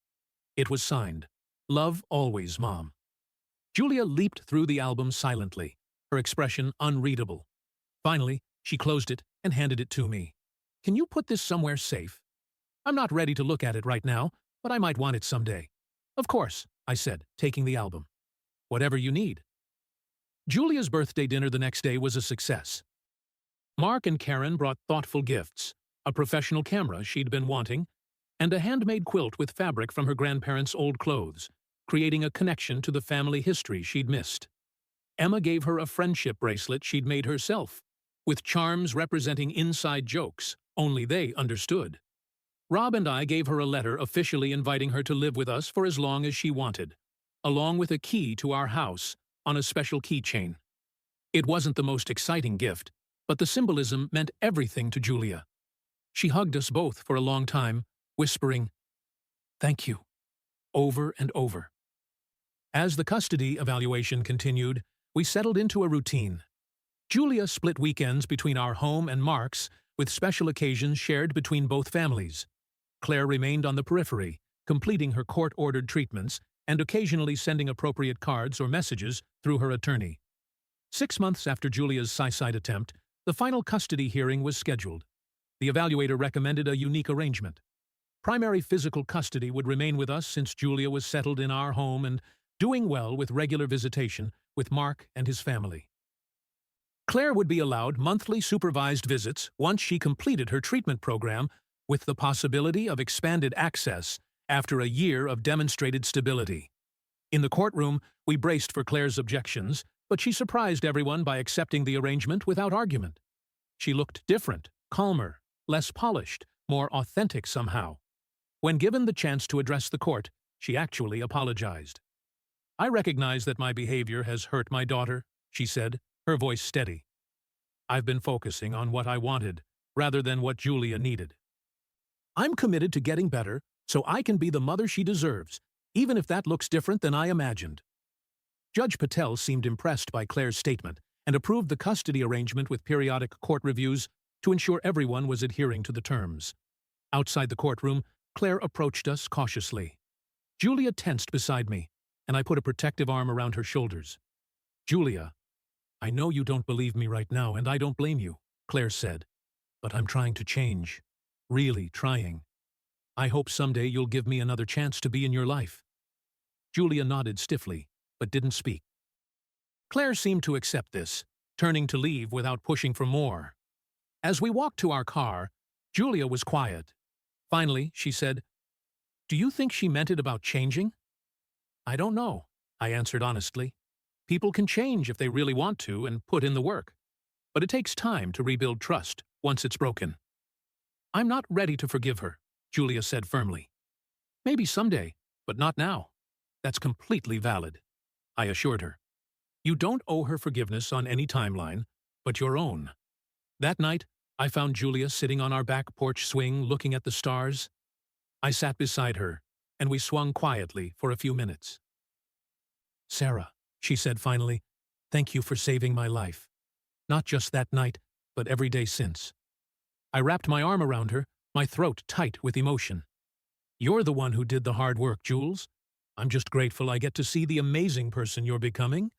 It was signed, "Love always, Mom." Julia leaped through the album silently, her expression unreadable. Finally, she closed it and handed it to me. "Can you put this somewhere safe? I'm not ready to look at it right now, but I might want it someday." "Of course," I said, taking the album. "Whatever you need." Julia's birthday dinner the next day was a success. Mark and Karen brought thoughtful gifts, a professional camera she'd been wanting, and a handmade quilt with fabric from her grandparents' old clothes. creating a connection to the family history she'd missed. Emma gave her a friendship bracelet she'd made herself, with charms representing inside jokes only they understood. Rob and I gave her a letter officially inviting her to live with us for as long as she wanted, along with a key to our house on a special keychain. It wasn't the most exciting gift, but the symbolism meant everything to Julia. She hugged us both for a long time, whispering, "Thank you," over and over. As the custody evaluation continued, we settled into a routine. Julia split weekends between our home and Mark's, with special occasions shared between both families. Claire remained on the periphery, completing her court-ordered treatments and occasionally sending appropriate cards or messages through her attorney. 6 months after Julia's suicide attempt, the final custody hearing was scheduled. The evaluator recommended a unique arrangement. Primary physical custody would remain with us since Julia was settled in our home and doing well with regular visitation with Mark and his family. Claire would be allowed monthly supervised visits once she completed her treatment program, with the possibility of expanded access after a year of demonstrated stability. In the courtroom, we braced for Claire's objections, but she surprised everyone by accepting the arrangement without argument. She looked different, calmer, less polished, more authentic somehow. When given the chance to address the court, she actually apologized. "I recognize that my behavior has hurt my daughter," she said, her voice steady. "I've been focusing on what I wanted, rather than what Julia needed. I'm committed to getting better so I can be the mother she deserves, even if that looks different than I imagined." Judge Patel seemed impressed by Claire's statement and approved the custody arrangement with periodic court reviews to ensure everyone was adhering to the terms. Outside the courtroom, Claire approached us cautiously. Julia tensed beside me, and I put a protective arm around her shoulders. "Julia, I know you don't believe me right now, and I don't blame you," Claire said. "But I'm trying to change. Really trying. I hope someday you'll give me another chance to be in your life." Julia nodded stiffly, but didn't speak. Claire seemed to accept this, turning to leave without pushing for more. As we walked to our car, Julia was quiet. Finally, she said, "Do you think she meant it about changing?" "I don't know," I answered honestly. "People can change if they really want to and put in the work. But it takes time to rebuild trust once it's broken." "I'm not ready to forgive her," Julia said firmly. "Maybe someday, but not now." "That's completely valid," I assured her. "You don't owe her forgiveness on any timeline, but your own." That night, I found Julia sitting on our back porch swing looking at the stars. I sat beside her, and we swung quietly for a few minutes. "Sarah," she said finally, "thank you for saving my life. Not just that night, but every day since." I wrapped my arm around her, my throat tight with emotion. "You're the one who did the hard work, Jules. I'm just grateful I get to see the amazing person you're becoming."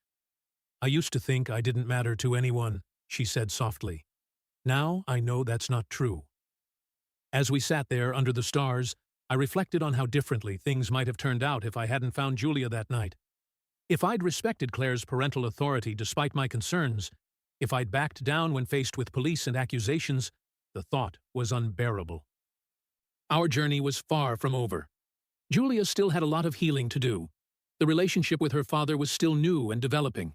"I used to think I didn't matter to anyone," she said softly. "Now I know that's not true." As we sat there under the stars, I reflected on how differently things might have turned out if I hadn't found Julia that night. If I'd respected Claire's parental authority despite my concerns, if I'd backed down when faced with police and accusations, the thought was unbearable. Our journey was far from over. Julia still had a lot of healing to do. The relationship with her father was still new and developing.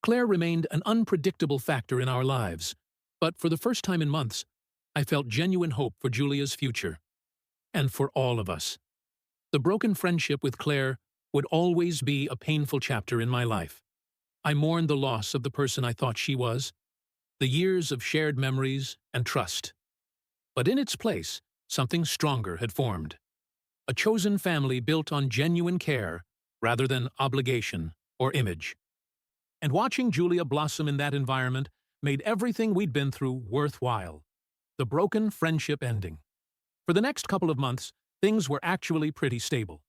Claire remained an unpredictable factor in our lives, but for the first time in months, I felt genuine hope for Julia's future. And for all of us. The broken friendship with Claire would always be a painful chapter in my life. I mourned the loss of the person I thought she was, the years of shared memories and trust. But in its place, something stronger had formed. A chosen family built on genuine care rather than obligation or image. And watching Julia blossom in that environment made everything we'd been through worthwhile. The broken friendship ending. For the next couple of months, things were actually pretty stable.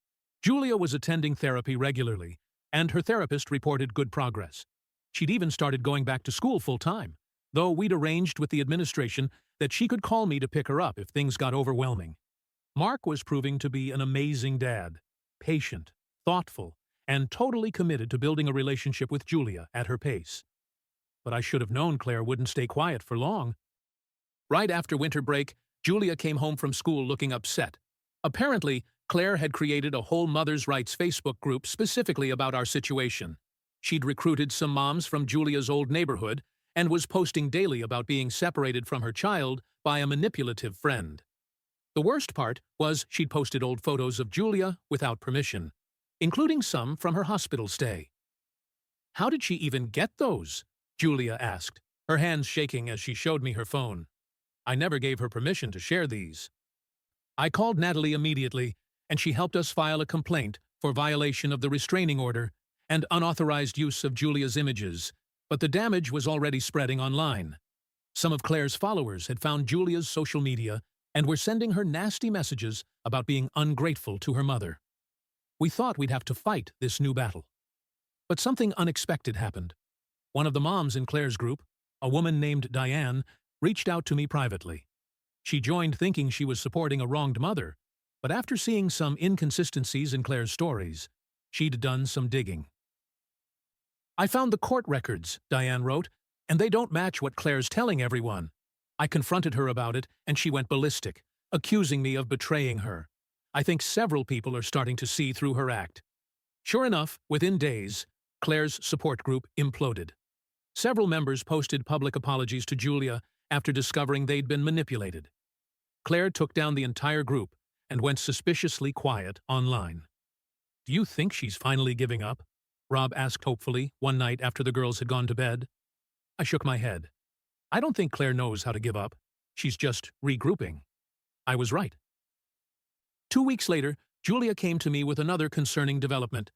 Julia was attending therapy regularly, and her therapist reported good progress. She'd even started going back to school full-time, though we'd arranged with the administration that she could call me to pick her up if things got overwhelming. Mark was proving to be an amazing dad, patient, thoughtful, and totally committed to building a relationship with Julia at her pace. But I should have known Claire wouldn't stay quiet for long. Right after winter break, Julia came home from school looking upset. Apparently, Claire had created a whole Mother's Rights Facebook group specifically about our situation. She'd recruited some moms from Julia's old neighborhood and was posting daily about being separated from her child by a manipulative friend. The worst part was she'd posted old photos of Julia without permission, including some from her hospital stay. "How did she even get those?" Julia asked, her hands shaking as she showed me her phone. "I never gave her permission to share these." I called Natalie immediately, and she helped us file a complaint for violation of the restraining order and unauthorized use of Julia's images, but the damage was already spreading online. Some of Claire's followers had found Julia's social media and were sending her nasty messages about being ungrateful to her mother. We thought we'd have to fight this new battle. But something unexpected happened. One of the moms in Claire's group, a woman named Diane, reached out to me privately. She joined thinking she was supporting a wronged mother, but after seeing some inconsistencies in Claire's stories, she'd done some digging. "I found the court records," Diane wrote, "and they don't match what Claire's telling everyone. I confronted her about it, and she went ballistic, accusing me of betraying her. I think several people are starting to see through her act." Sure enough, within days, Claire's support group imploded. Several members posted public apologies to Julia after discovering they'd been manipulated. Claire took down the entire group and went suspiciously quiet online. "Do you think she's finally giving up?" Rob asked hopefully one night after the girls had gone to bed. I shook my head. "I don't think Claire knows how to give up. She's just regrouping." I was right. 2 weeks later, Julia came to me with another concerning development.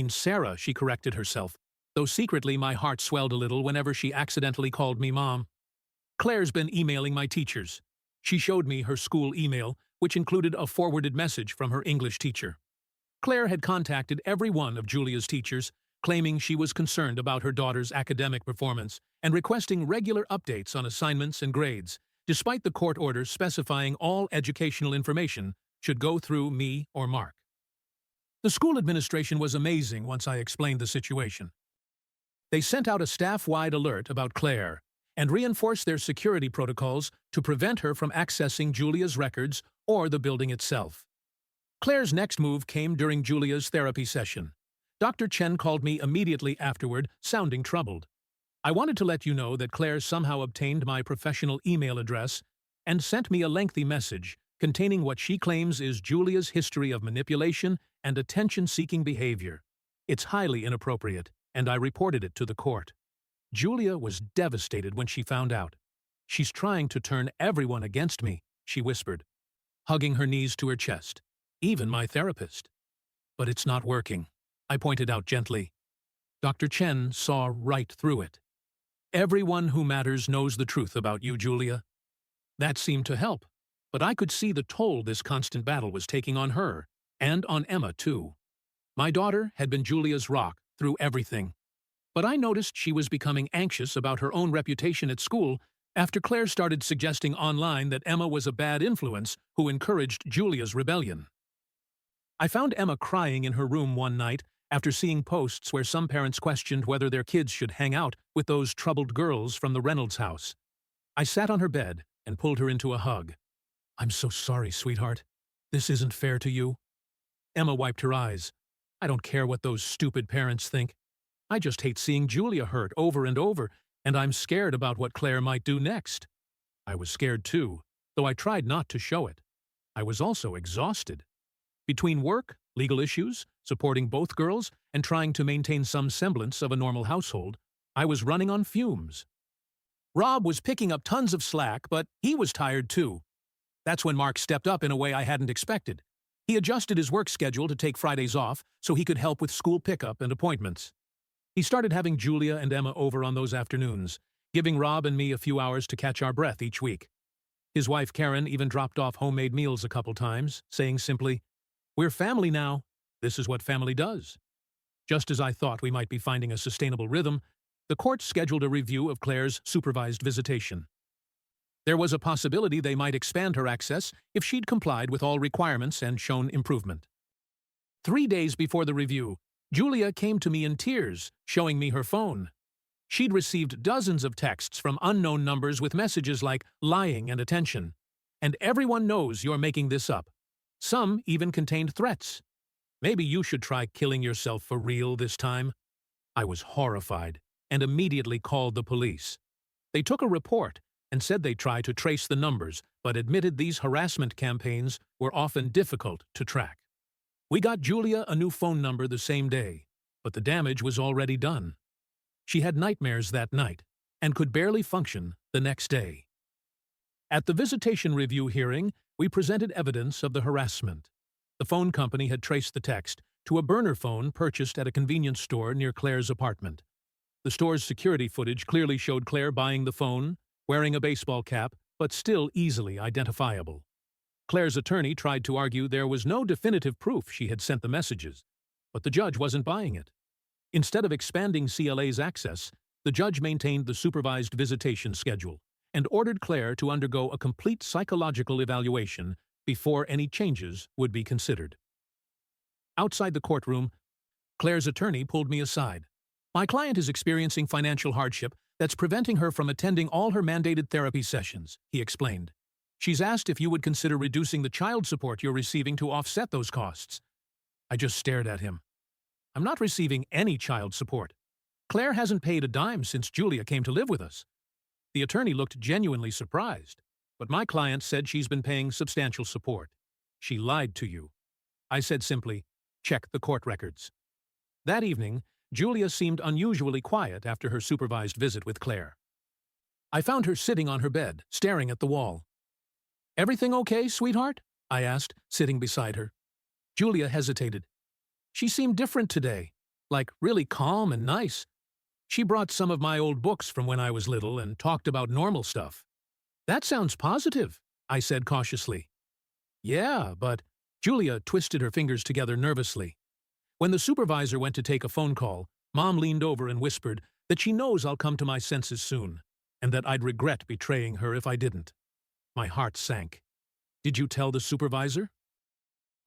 Sarah, she corrected herself, though secretly my heart swelled a little whenever she accidentally called me Mom. "Claire's been emailing my teachers." She showed me her school email, which included a forwarded message from her English teacher. Claire had contacted every one of Julia's teachers, claiming she was concerned about her daughter's academic performance and requesting regular updates on assignments and grades, despite the court order specifying all educational information should go through me or Mark. The school administration was amazing once I explained the situation. They sent out a staff-wide alert about Claire and reinforced their security protocols to prevent her from accessing Julia's records or the building itself. Claire's next move came during Julia's therapy session. Dr. Chen called me immediately afterward, sounding troubled. "I wanted to let you know that Claire somehow obtained my professional email address and sent me a lengthy message containing what she claims is Julia's history of manipulation and attention-seeking behavior. It's highly inappropriate, and I reported it to the court." Julia was devastated when she found out. "She's trying to turn everyone against me," she whispered, hugging her knees to her chest. "Even my therapist." "But it's not working," I pointed out gently. Dr. Chen saw right through it. "Everyone who matters knows the truth about you, Julia." That seemed to help, but I could see the toll this constant battle was taking on her, and on Emma, too. My daughter had been Julia's rock through everything, but I noticed she was becoming anxious about her own reputation at school after Claire started suggesting online that Emma was a bad influence who encouraged Julia's rebellion. I found Emma crying in her room one night after seeing posts where some parents questioned whether their kids should hang out with those troubled girls from the Reynolds house. I sat on her bed and pulled her into a hug. "I'm so sorry, sweetheart. This isn't fair to you." Emma wiped her eyes. "I don't care what those stupid parents think. I just hate seeing Julia hurt over and over, and I'm scared about what Claire might do next." I was scared too, though I tried not to show it. I was also exhausted. Between work, legal issues, supporting both girls, and trying to maintain some semblance of a normal household, I was running on fumes. Rob was picking up tons of slack, but he was tired too. That's when Mark stepped up in a way I hadn't expected. He adjusted his work schedule to take Fridays off so he could help with school pickup and appointments. He started having Julia and Emma over on those afternoons, giving Rob and me a few hours to catch our breath each week. His wife Karen even dropped off homemade meals a couple times, saying simply, "We're family now. This is what family does." Just as I thought we might be finding a sustainable rhythm, the court scheduled a review of Claire's supervised visitation. There was a possibility they might expand her access if she'd complied with all requirements and shown improvement. 3 days before the review, Julia came to me in tears, showing me her phone. She'd received dozens of texts from unknown numbers with messages like lying and attention. "And everyone knows you're making this up. Some even contained threats. Maybe you should try killing yourself for real this time. I was horrified and immediately called the police. They took a report and said they tried to trace the numbers, but admitted these harassment campaigns were often difficult to track. We got Julia a new phone number the same day, but the damage was already done. She had nightmares that night and could barely function the next day. At the visitation review hearing, we presented evidence of the harassment. The phone company had traced the text to a burner phone purchased at a convenience store near Claire's apartment. The store's security footage clearly showed Claire buying the phone, wearing a baseball cap, but still easily identifiable. Claire's attorney tried to argue there was no definitive proof she had sent the messages, but the judge wasn't buying it. Instead of expanding CLA's access, the judge maintained the supervised visitation schedule and ordered Claire to undergo a complete psychological evaluation before any changes would be considered. Outside the courtroom, Claire's attorney pulled me aside. My client is experiencing financial hardship that's preventing her from attending all her mandated therapy sessions, he explained. She's asked if you would consider reducing the child support you're receiving to offset those costs. I just stared at him. I'm not receiving any child support. Claire hasn't paid a dime since Julia came to live with us. The attorney looked genuinely surprised, but my client said she's been paying substantial support. She lied to you. I said simply, check the court records. That evening, Julia seemed unusually quiet after her supervised visit with Claire. I found her sitting on her bed, staring at the wall. Everything okay, sweetheart? I asked, sitting beside her. Julia hesitated. She seemed different today, like really calm and nice. She brought some of my old books from when I was little and talked about normal stuff. That sounds positive, I said cautiously. Yeah, but Julia twisted her fingers together nervously. When the supervisor went to take a phone call, Mom leaned over and whispered that she knows I'll come to my senses soon, and that I'd regret betraying her if I didn't. My heart sank. Did you tell the supervisor?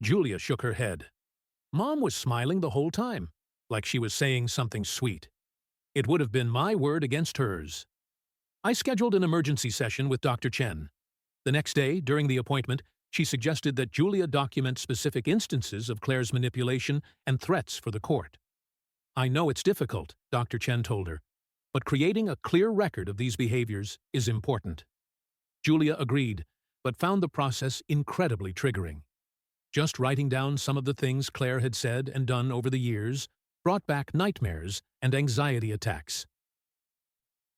Julia shook her head. Mom was smiling the whole time, like she was saying something sweet. It would have been my word against hers. I scheduled an emergency session with Dr. Chen. The next day, during the appointment, she suggested that Julia document specific instances of Claire's manipulation and threats for the court. I know it's difficult, Dr. Chen told her, but creating a clear record of these behaviors is important. Julia agreed, but found the process incredibly triggering. Just writing down some of the things Claire had said and done over the years brought back nightmares and anxiety attacks.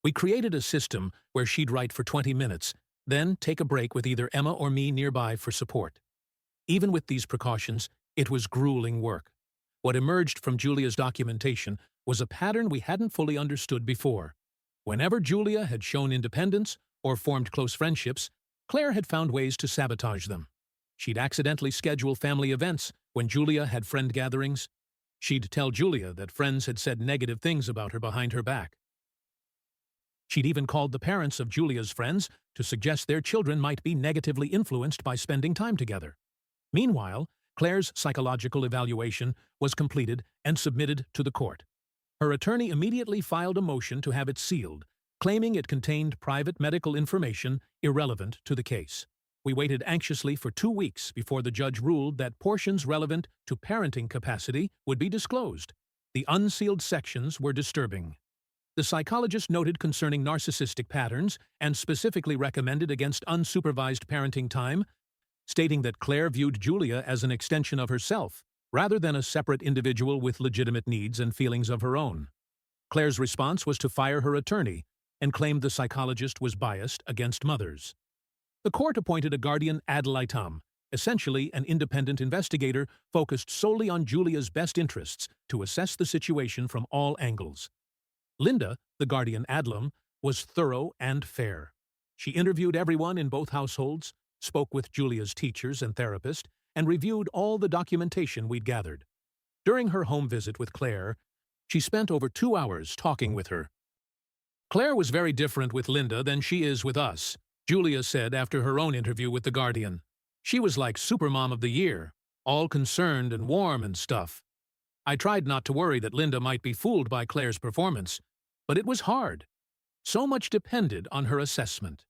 We created a system where she'd write for 20 minutes, then take a break with either Emma or me nearby for support. Even with these precautions, it was grueling work. What emerged from Julia's documentation was a pattern we hadn't fully understood before. Whenever Julia had shown independence or formed close friendships, Claire had found ways to sabotage them. She'd accidentally schedule family events when Julia had friend gatherings. She'd tell Julia that friends had said negative things about her behind her back. She'd even called the parents of Julia's friends to suggest their children might be negatively influenced by spending time together. Meanwhile, Claire's psychological evaluation was completed and submitted to the court. Her attorney immediately filed a motion to have it sealed, claiming it contained private medical information irrelevant to the case. We waited anxiously for 2 weeks before the judge ruled that portions relevant to parenting capacity would be disclosed. The unsealed sections were disturbing. The psychologist noted concerning narcissistic patterns and specifically recommended against unsupervised parenting time, stating that Claire viewed Julia as an extension of herself, rather than a separate individual with legitimate needs and feelings of her own. Claire's response was to fire her attorney and claimed the psychologist was biased against mothers. The court appointed a guardian ad litem, essentially an independent investigator focused solely on Julia's best interests to assess the situation from all angles. Linda, the guardian ad litem, was thorough and fair. She interviewed everyone in both households, spoke with Julia's teachers and therapist, and reviewed all the documentation we'd gathered. During her home visit with Claire, she spent over 2 hours talking with her. Claire was very different with Linda than she is with us, Julia said after her own interview with the Guardian. She was like Supermom of the Year, all concerned and warm and stuff. I tried not to worry that Linda might be fooled by Claire's performance, but it was hard. So much depended on her assessment.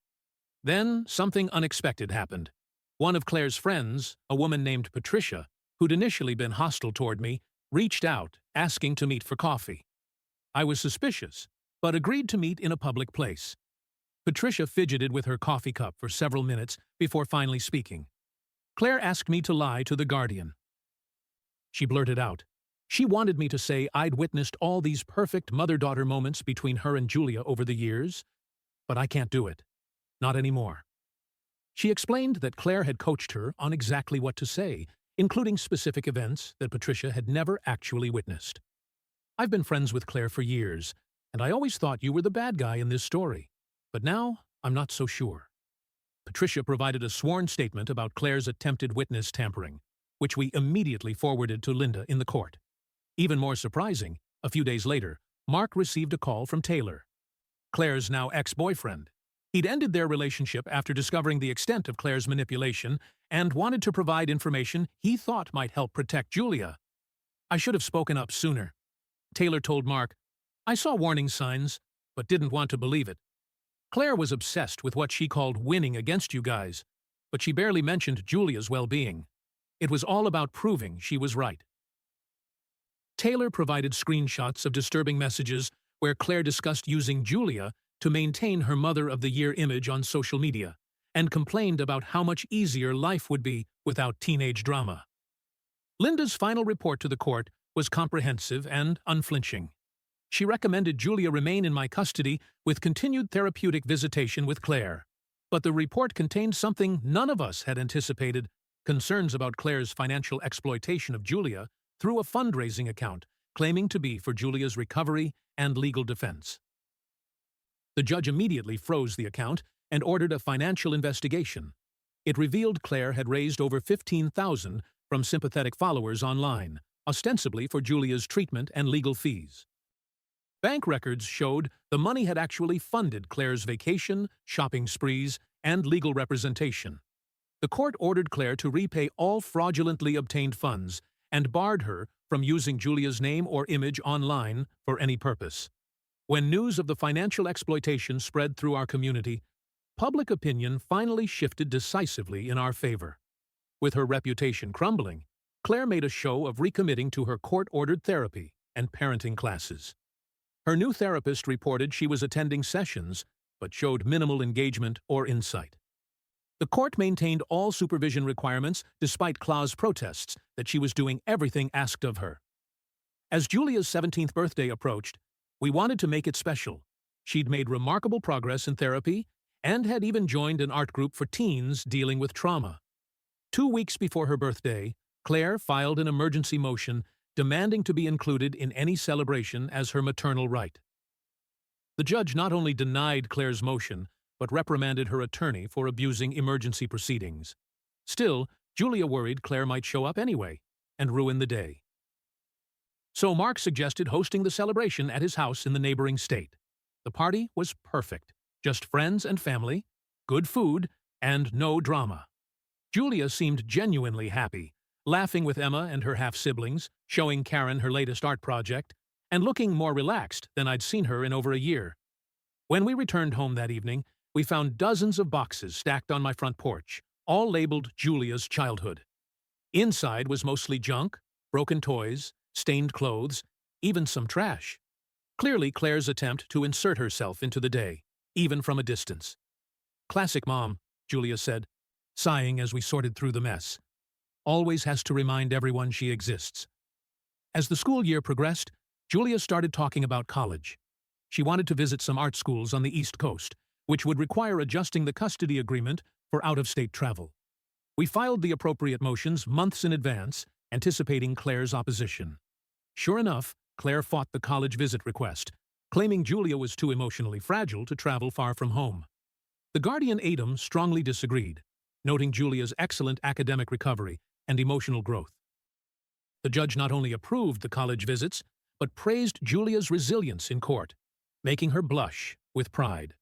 Then something unexpected happened. One of Claire's friends, a woman named Patricia, who'd initially been hostile toward me, reached out, asking to meet for coffee. I was suspicious, but agreed to meet in a public place. Patricia fidgeted with her coffee cup for several minutes before finally speaking. Claire asked me to lie to the Guardian. She blurted out. She wanted me to say I'd witnessed all these perfect mother-daughter moments between her and Julia over the years, but I can't do it. Not anymore. She explained that Claire had coached her on exactly what to say, including specific events that Patricia had never actually witnessed. I've been friends with Claire for years, and I always thought you were the bad guy in this story. But now, I'm not so sure. Patricia provided a sworn statement about Claire's attempted witness tampering, which we immediately forwarded to Linda in the court. Even more surprising, a few days later, Mark received a call from Taylor, Claire's now ex-boyfriend. He'd ended their relationship after discovering the extent of Claire's manipulation and wanted to provide information he thought might help protect Julia. I should have spoken up sooner. Taylor told Mark, I saw warning signs, but didn't want to believe it. Claire was obsessed with what she called winning against you guys, but she barely mentioned Julia's well-being. It was all about proving she was right. Taylor provided screenshots of disturbing messages where Claire discussed using Julia to maintain her Mother of the Year image on social media, and complained about how much easier life would be without teenage drama. Linda's final report to the court was comprehensive and unflinching. She recommended Julia remain in my custody with continued therapeutic visitation with Claire. But the report contained something none of us had anticipated, concerns about Claire's financial exploitation of Julia through a fundraising account, claiming to be for Julia's recovery and legal defense. The judge immediately froze the account and ordered a financial investigation. It revealed Claire had raised over $15,000 from sympathetic followers online, ostensibly for Julia's treatment and legal fees. Bank records showed the money had actually funded Claire's vacation, shopping sprees, and legal representation. The court ordered Claire to repay all fraudulently obtained funds and barred her from using Julia's name or image online for any purpose. When news of the financial exploitation spread through our community, public opinion finally shifted decisively in our favor. With her reputation crumbling, Claire made a show of recommitting to her court-ordered therapy and parenting classes. Her new therapist reported she was attending sessions, but showed minimal engagement or insight. The court maintained all supervision requirements despite Claude's protests that she was doing everything asked of her. As Julia's 17th birthday approached, we wanted to make it special. She'd made remarkable progress in therapy and had even joined an art group for teens dealing with trauma. 2 weeks before her birthday, Claire filed an emergency motion demanding to be included in any celebration as her maternal right. The judge not only denied Claire's motion, but reprimanded her attorney for abusing emergency proceedings. Still, Julia worried Claire might show up anyway and ruin the day. So Mark suggested hosting the celebration at his house in the neighboring state. The party was perfect, just friends and family, good food, and no drama. Julia seemed genuinely happy, laughing with Emma and her half-siblings, showing Karen her latest art project, and looking more relaxed than I'd seen her in over a year. When we returned home that evening, we found dozens of boxes stacked on my front porch, all labeled Julia's childhood. Inside was mostly junk, broken toys, stained clothes, even some trash. Clearly Claire's attempt to insert herself into the day, even from a distance. Classic mom, Julia said, sighing as we sorted through the mess. Always has to remind everyone she exists. As the school year progressed, Julia started talking about college. She wanted to visit some art schools on the East Coast, which would require adjusting the custody agreement for out-of-state travel. We filed the appropriate motions months in advance, anticipating Claire's opposition. Sure enough, Claire fought the college visit request, claiming Julia was too emotionally fragile to travel far from home. The guardian Adam strongly disagreed, noting Julia's excellent academic recovery and emotional growth. The judge not only approved the college visits, but praised Julia's resilience in court, making her blush with pride.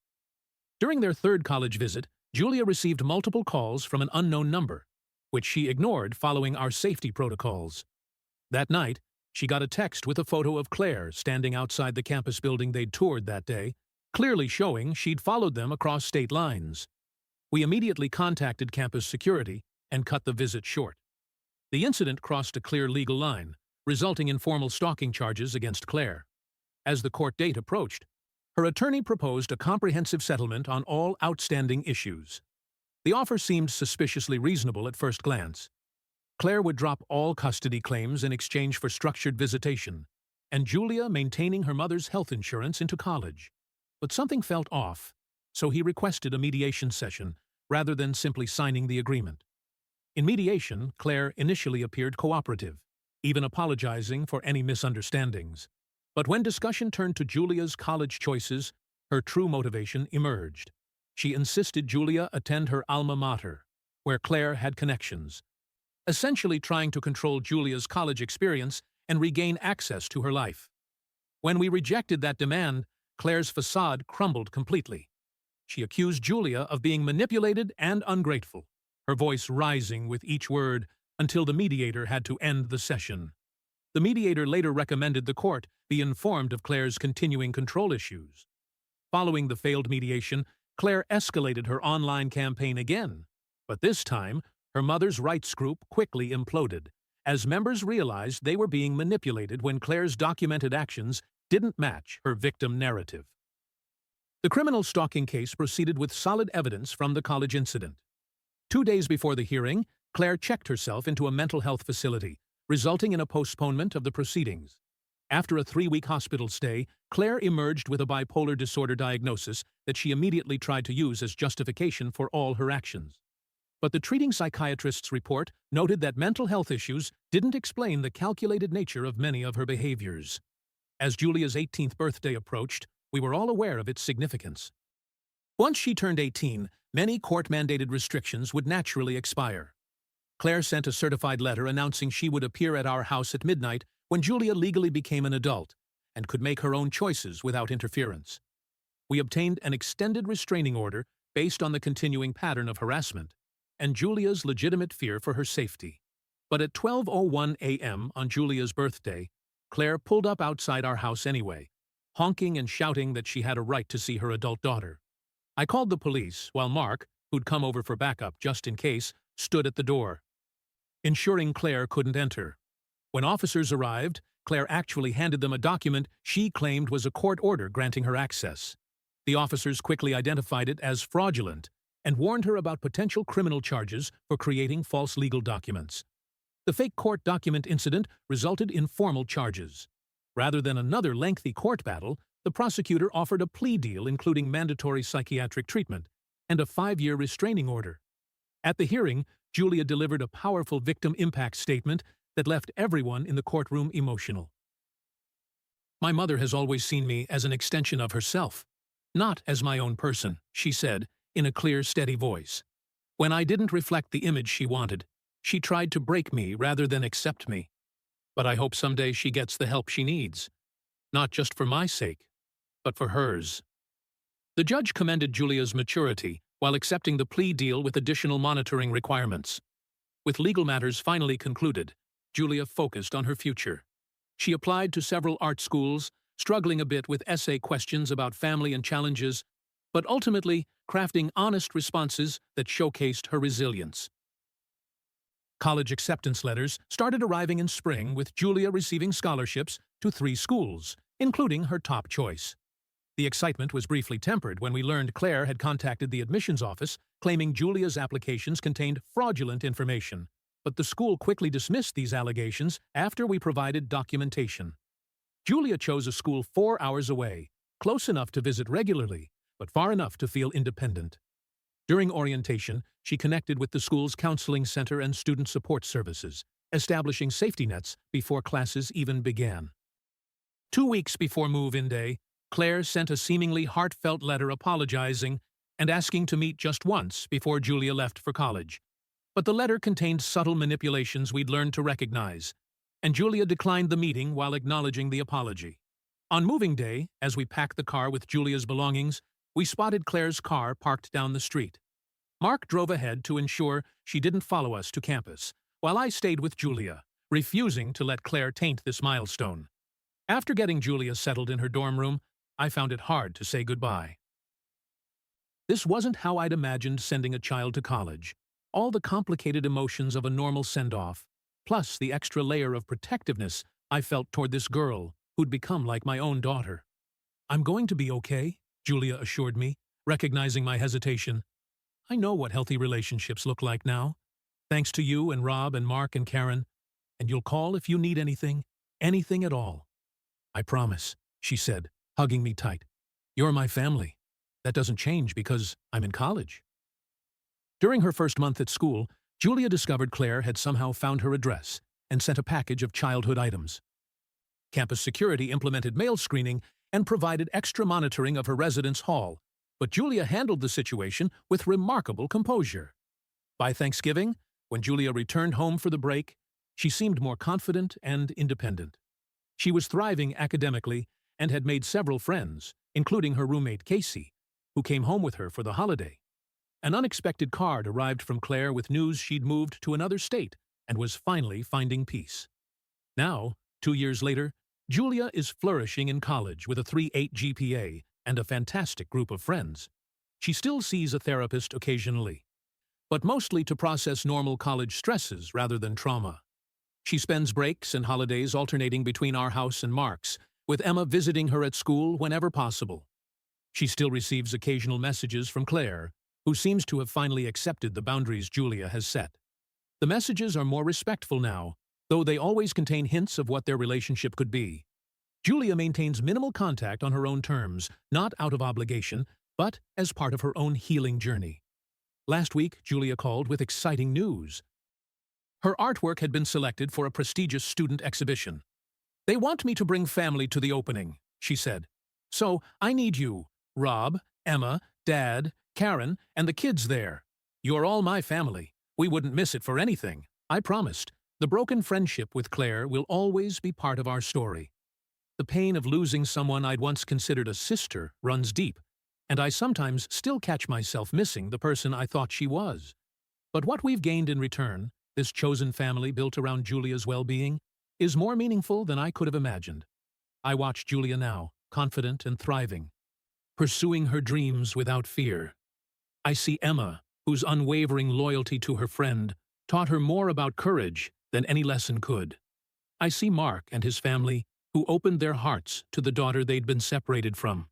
During their third college visit, Julia received multiple calls from an unknown number, which she ignored following our safety protocols. That night, she got a text with a photo of Claire standing outside the campus building they'd toured that day, clearly showing she'd followed them across state lines. We immediately contacted campus security and cut the visit short. The incident crossed a clear legal line, resulting in formal stalking charges against Claire. As the court date approached, her attorney proposed a comprehensive settlement on all outstanding issues. The offer seemed suspiciously reasonable at first glance. Claire would drop all custody claims in exchange for structured visitation, and Julia maintaining her mother's health insurance into college. But something felt off, so he requested a mediation session rather than simply signing the agreement. In mediation, Claire initially appeared cooperative, even apologizing for any misunderstandings. But when discussion turned to Julia's college choices, her true motivation emerged. She insisted Julia attend her alma mater, where Claire had connections, essentially trying to control Julia's college experience and regain access to her life. When we rejected that demand, Claire's facade crumbled completely. She accused Julia of being manipulated and ungrateful, her voice rising with each word until the mediator had to end the session. The mediator later recommended the court be informed of Claire's continuing control issues. Following the failed mediation, Claire escalated her online campaign again, but this time, her mother's rights group quickly imploded, as members realized they were being manipulated when Claire's documented actions didn't match her victim narrative. The criminal stalking case proceeded with solid evidence from the college incident. 2 days before the hearing, Claire checked herself into a mental health facility, resulting in a postponement of the proceedings. After a 3-week hospital stay, Claire emerged with a bipolar disorder diagnosis that she immediately tried to use as justification for all her actions. But the treating psychiatrist's report noted that mental health issues didn't explain the calculated nature of many of her behaviors. As Julia's 18th birthday approached, we were all aware of its significance. Once she turned 18, many court-mandated restrictions would naturally expire. Claire sent a certified letter announcing she would appear at our house at midnight when Julia legally became an adult and could make her own choices without interference. We obtained an extended restraining order based on the continuing pattern of harassment and Julia's legitimate fear for her safety. But at 12:01 a.m. on Julia's birthday, Claire pulled up outside our house anyway, honking and shouting that she had a right to see her adult daughter. I called the police, while Mark, who'd come over for backup just in case, stood at the door, ensuring Claire couldn't enter. When officers arrived, Claire actually handed them a document she claimed was a court order granting her access. The officers quickly identified it as fraudulent and warned her about potential criminal charges for creating false legal documents. The fake court document incident resulted in formal charges. Rather than another lengthy court battle, the prosecutor offered a plea deal including mandatory psychiatric treatment and a 5-year restraining order. At the hearing, Julia delivered a powerful victim impact statement that left everyone in the courtroom emotional. "My mother has always seen me as an extension of herself, not as my own person," she said, in a clear, steady voice. "When I didn't reflect the image she wanted, she tried to break me rather than accept me. But I hope someday she gets the help she needs, not just for my sake, but for hers." The judge commended Julia's maturity while accepting the plea deal with additional monitoring requirements. With legal matters finally concluded, Julia focused on her future. She applied to several art schools, struggling a bit with essay questions about family and challenges, but ultimately crafting honest responses that showcased her resilience. College acceptance letters started arriving in spring, with Julia receiving scholarships to 3 schools, including her top choice. The excitement was briefly tempered when we learned Claire had contacted the admissions office, claiming Julia's applications contained fraudulent information, but the school quickly dismissed these allegations after we provided documentation. Julia chose a school 4 hours away, close enough to visit regularly, but far enough to feel independent. During orientation, she connected with the school's counseling center and student support services, establishing safety nets before classes even began. 2 weeks before move-in day, Claire sent a seemingly heartfelt letter apologizing and asking to meet just once before Julia left for college. But the letter contained subtle manipulations we'd learned to recognize, and Julia declined the meeting while acknowledging the apology. On moving day, as we packed the car with Julia's belongings, we spotted Claire's car parked down the street. Mark drove ahead to ensure she didn't follow us to campus, while I stayed with Julia, refusing to let Claire taint this milestone. After getting Julia settled in her dorm room, I found it hard to say goodbye. This wasn't how I'd imagined sending a child to college. All the complicated emotions of a normal send-off, plus the extra layer of protectiveness I felt toward this girl who'd become like my own daughter. "I'm going to be okay," Julia assured me, recognizing my hesitation. "I know what healthy relationships look like now, thanks to you and Rob and Mark and Karen, and you'll call if you need anything, anything at all." "I promise," she said, hugging me tight. "You're my family. That doesn't change because I'm in college." During her first month at school, Julia discovered Claire had somehow found her address and sent a package of childhood items. Campus security implemented mail screening and provided extra monitoring of her residence hall, but Julia handled the situation with remarkable composure. By Thanksgiving, when Julia returned home for the break, she seemed more confident and independent. She was thriving academically and had made several friends, including her roommate Casey, who came home with her for the holiday. An unexpected card arrived from Claire with news she'd moved to another state and was finally finding peace. Now, 2 years later, Julia is flourishing in college with a 3.8 GPA and a fantastic group of friends. She still sees a therapist occasionally, but mostly to process normal college stresses rather than trauma. She spends breaks and holidays alternating between our house and Mark's, with Emma visiting her at school whenever possible. She still receives occasional messages from Claire, who seems to have finally accepted the boundaries Julia has set. The messages are more respectful now, though they always contain hints of what their relationship could be. Julia maintains minimal contact on her own terms, not out of obligation, but as part of her own healing journey. Last week, Julia called with exciting news. Her artwork had been selected for a prestigious student exhibition. "They want me to bring family to the opening," she said. "So I need you, Rob, Emma, Dad, Karen, and the kids there. You're all my family. We wouldn't miss it for anything. I promised. The broken friendship with Claire will always be part of our story. The pain of losing someone I'd once considered a sister runs deep, and I sometimes still catch myself missing the person I thought she was. But what we've gained in return, this chosen family built around Julia's well-being, is more meaningful than I could have imagined." I watch Julia now, confident and thriving, pursuing her dreams without fear. I see Emma, whose unwavering loyalty to her friend taught her more about courage than any lesson could. I see Mark and his family, who opened their hearts to the daughter they'd been separated from.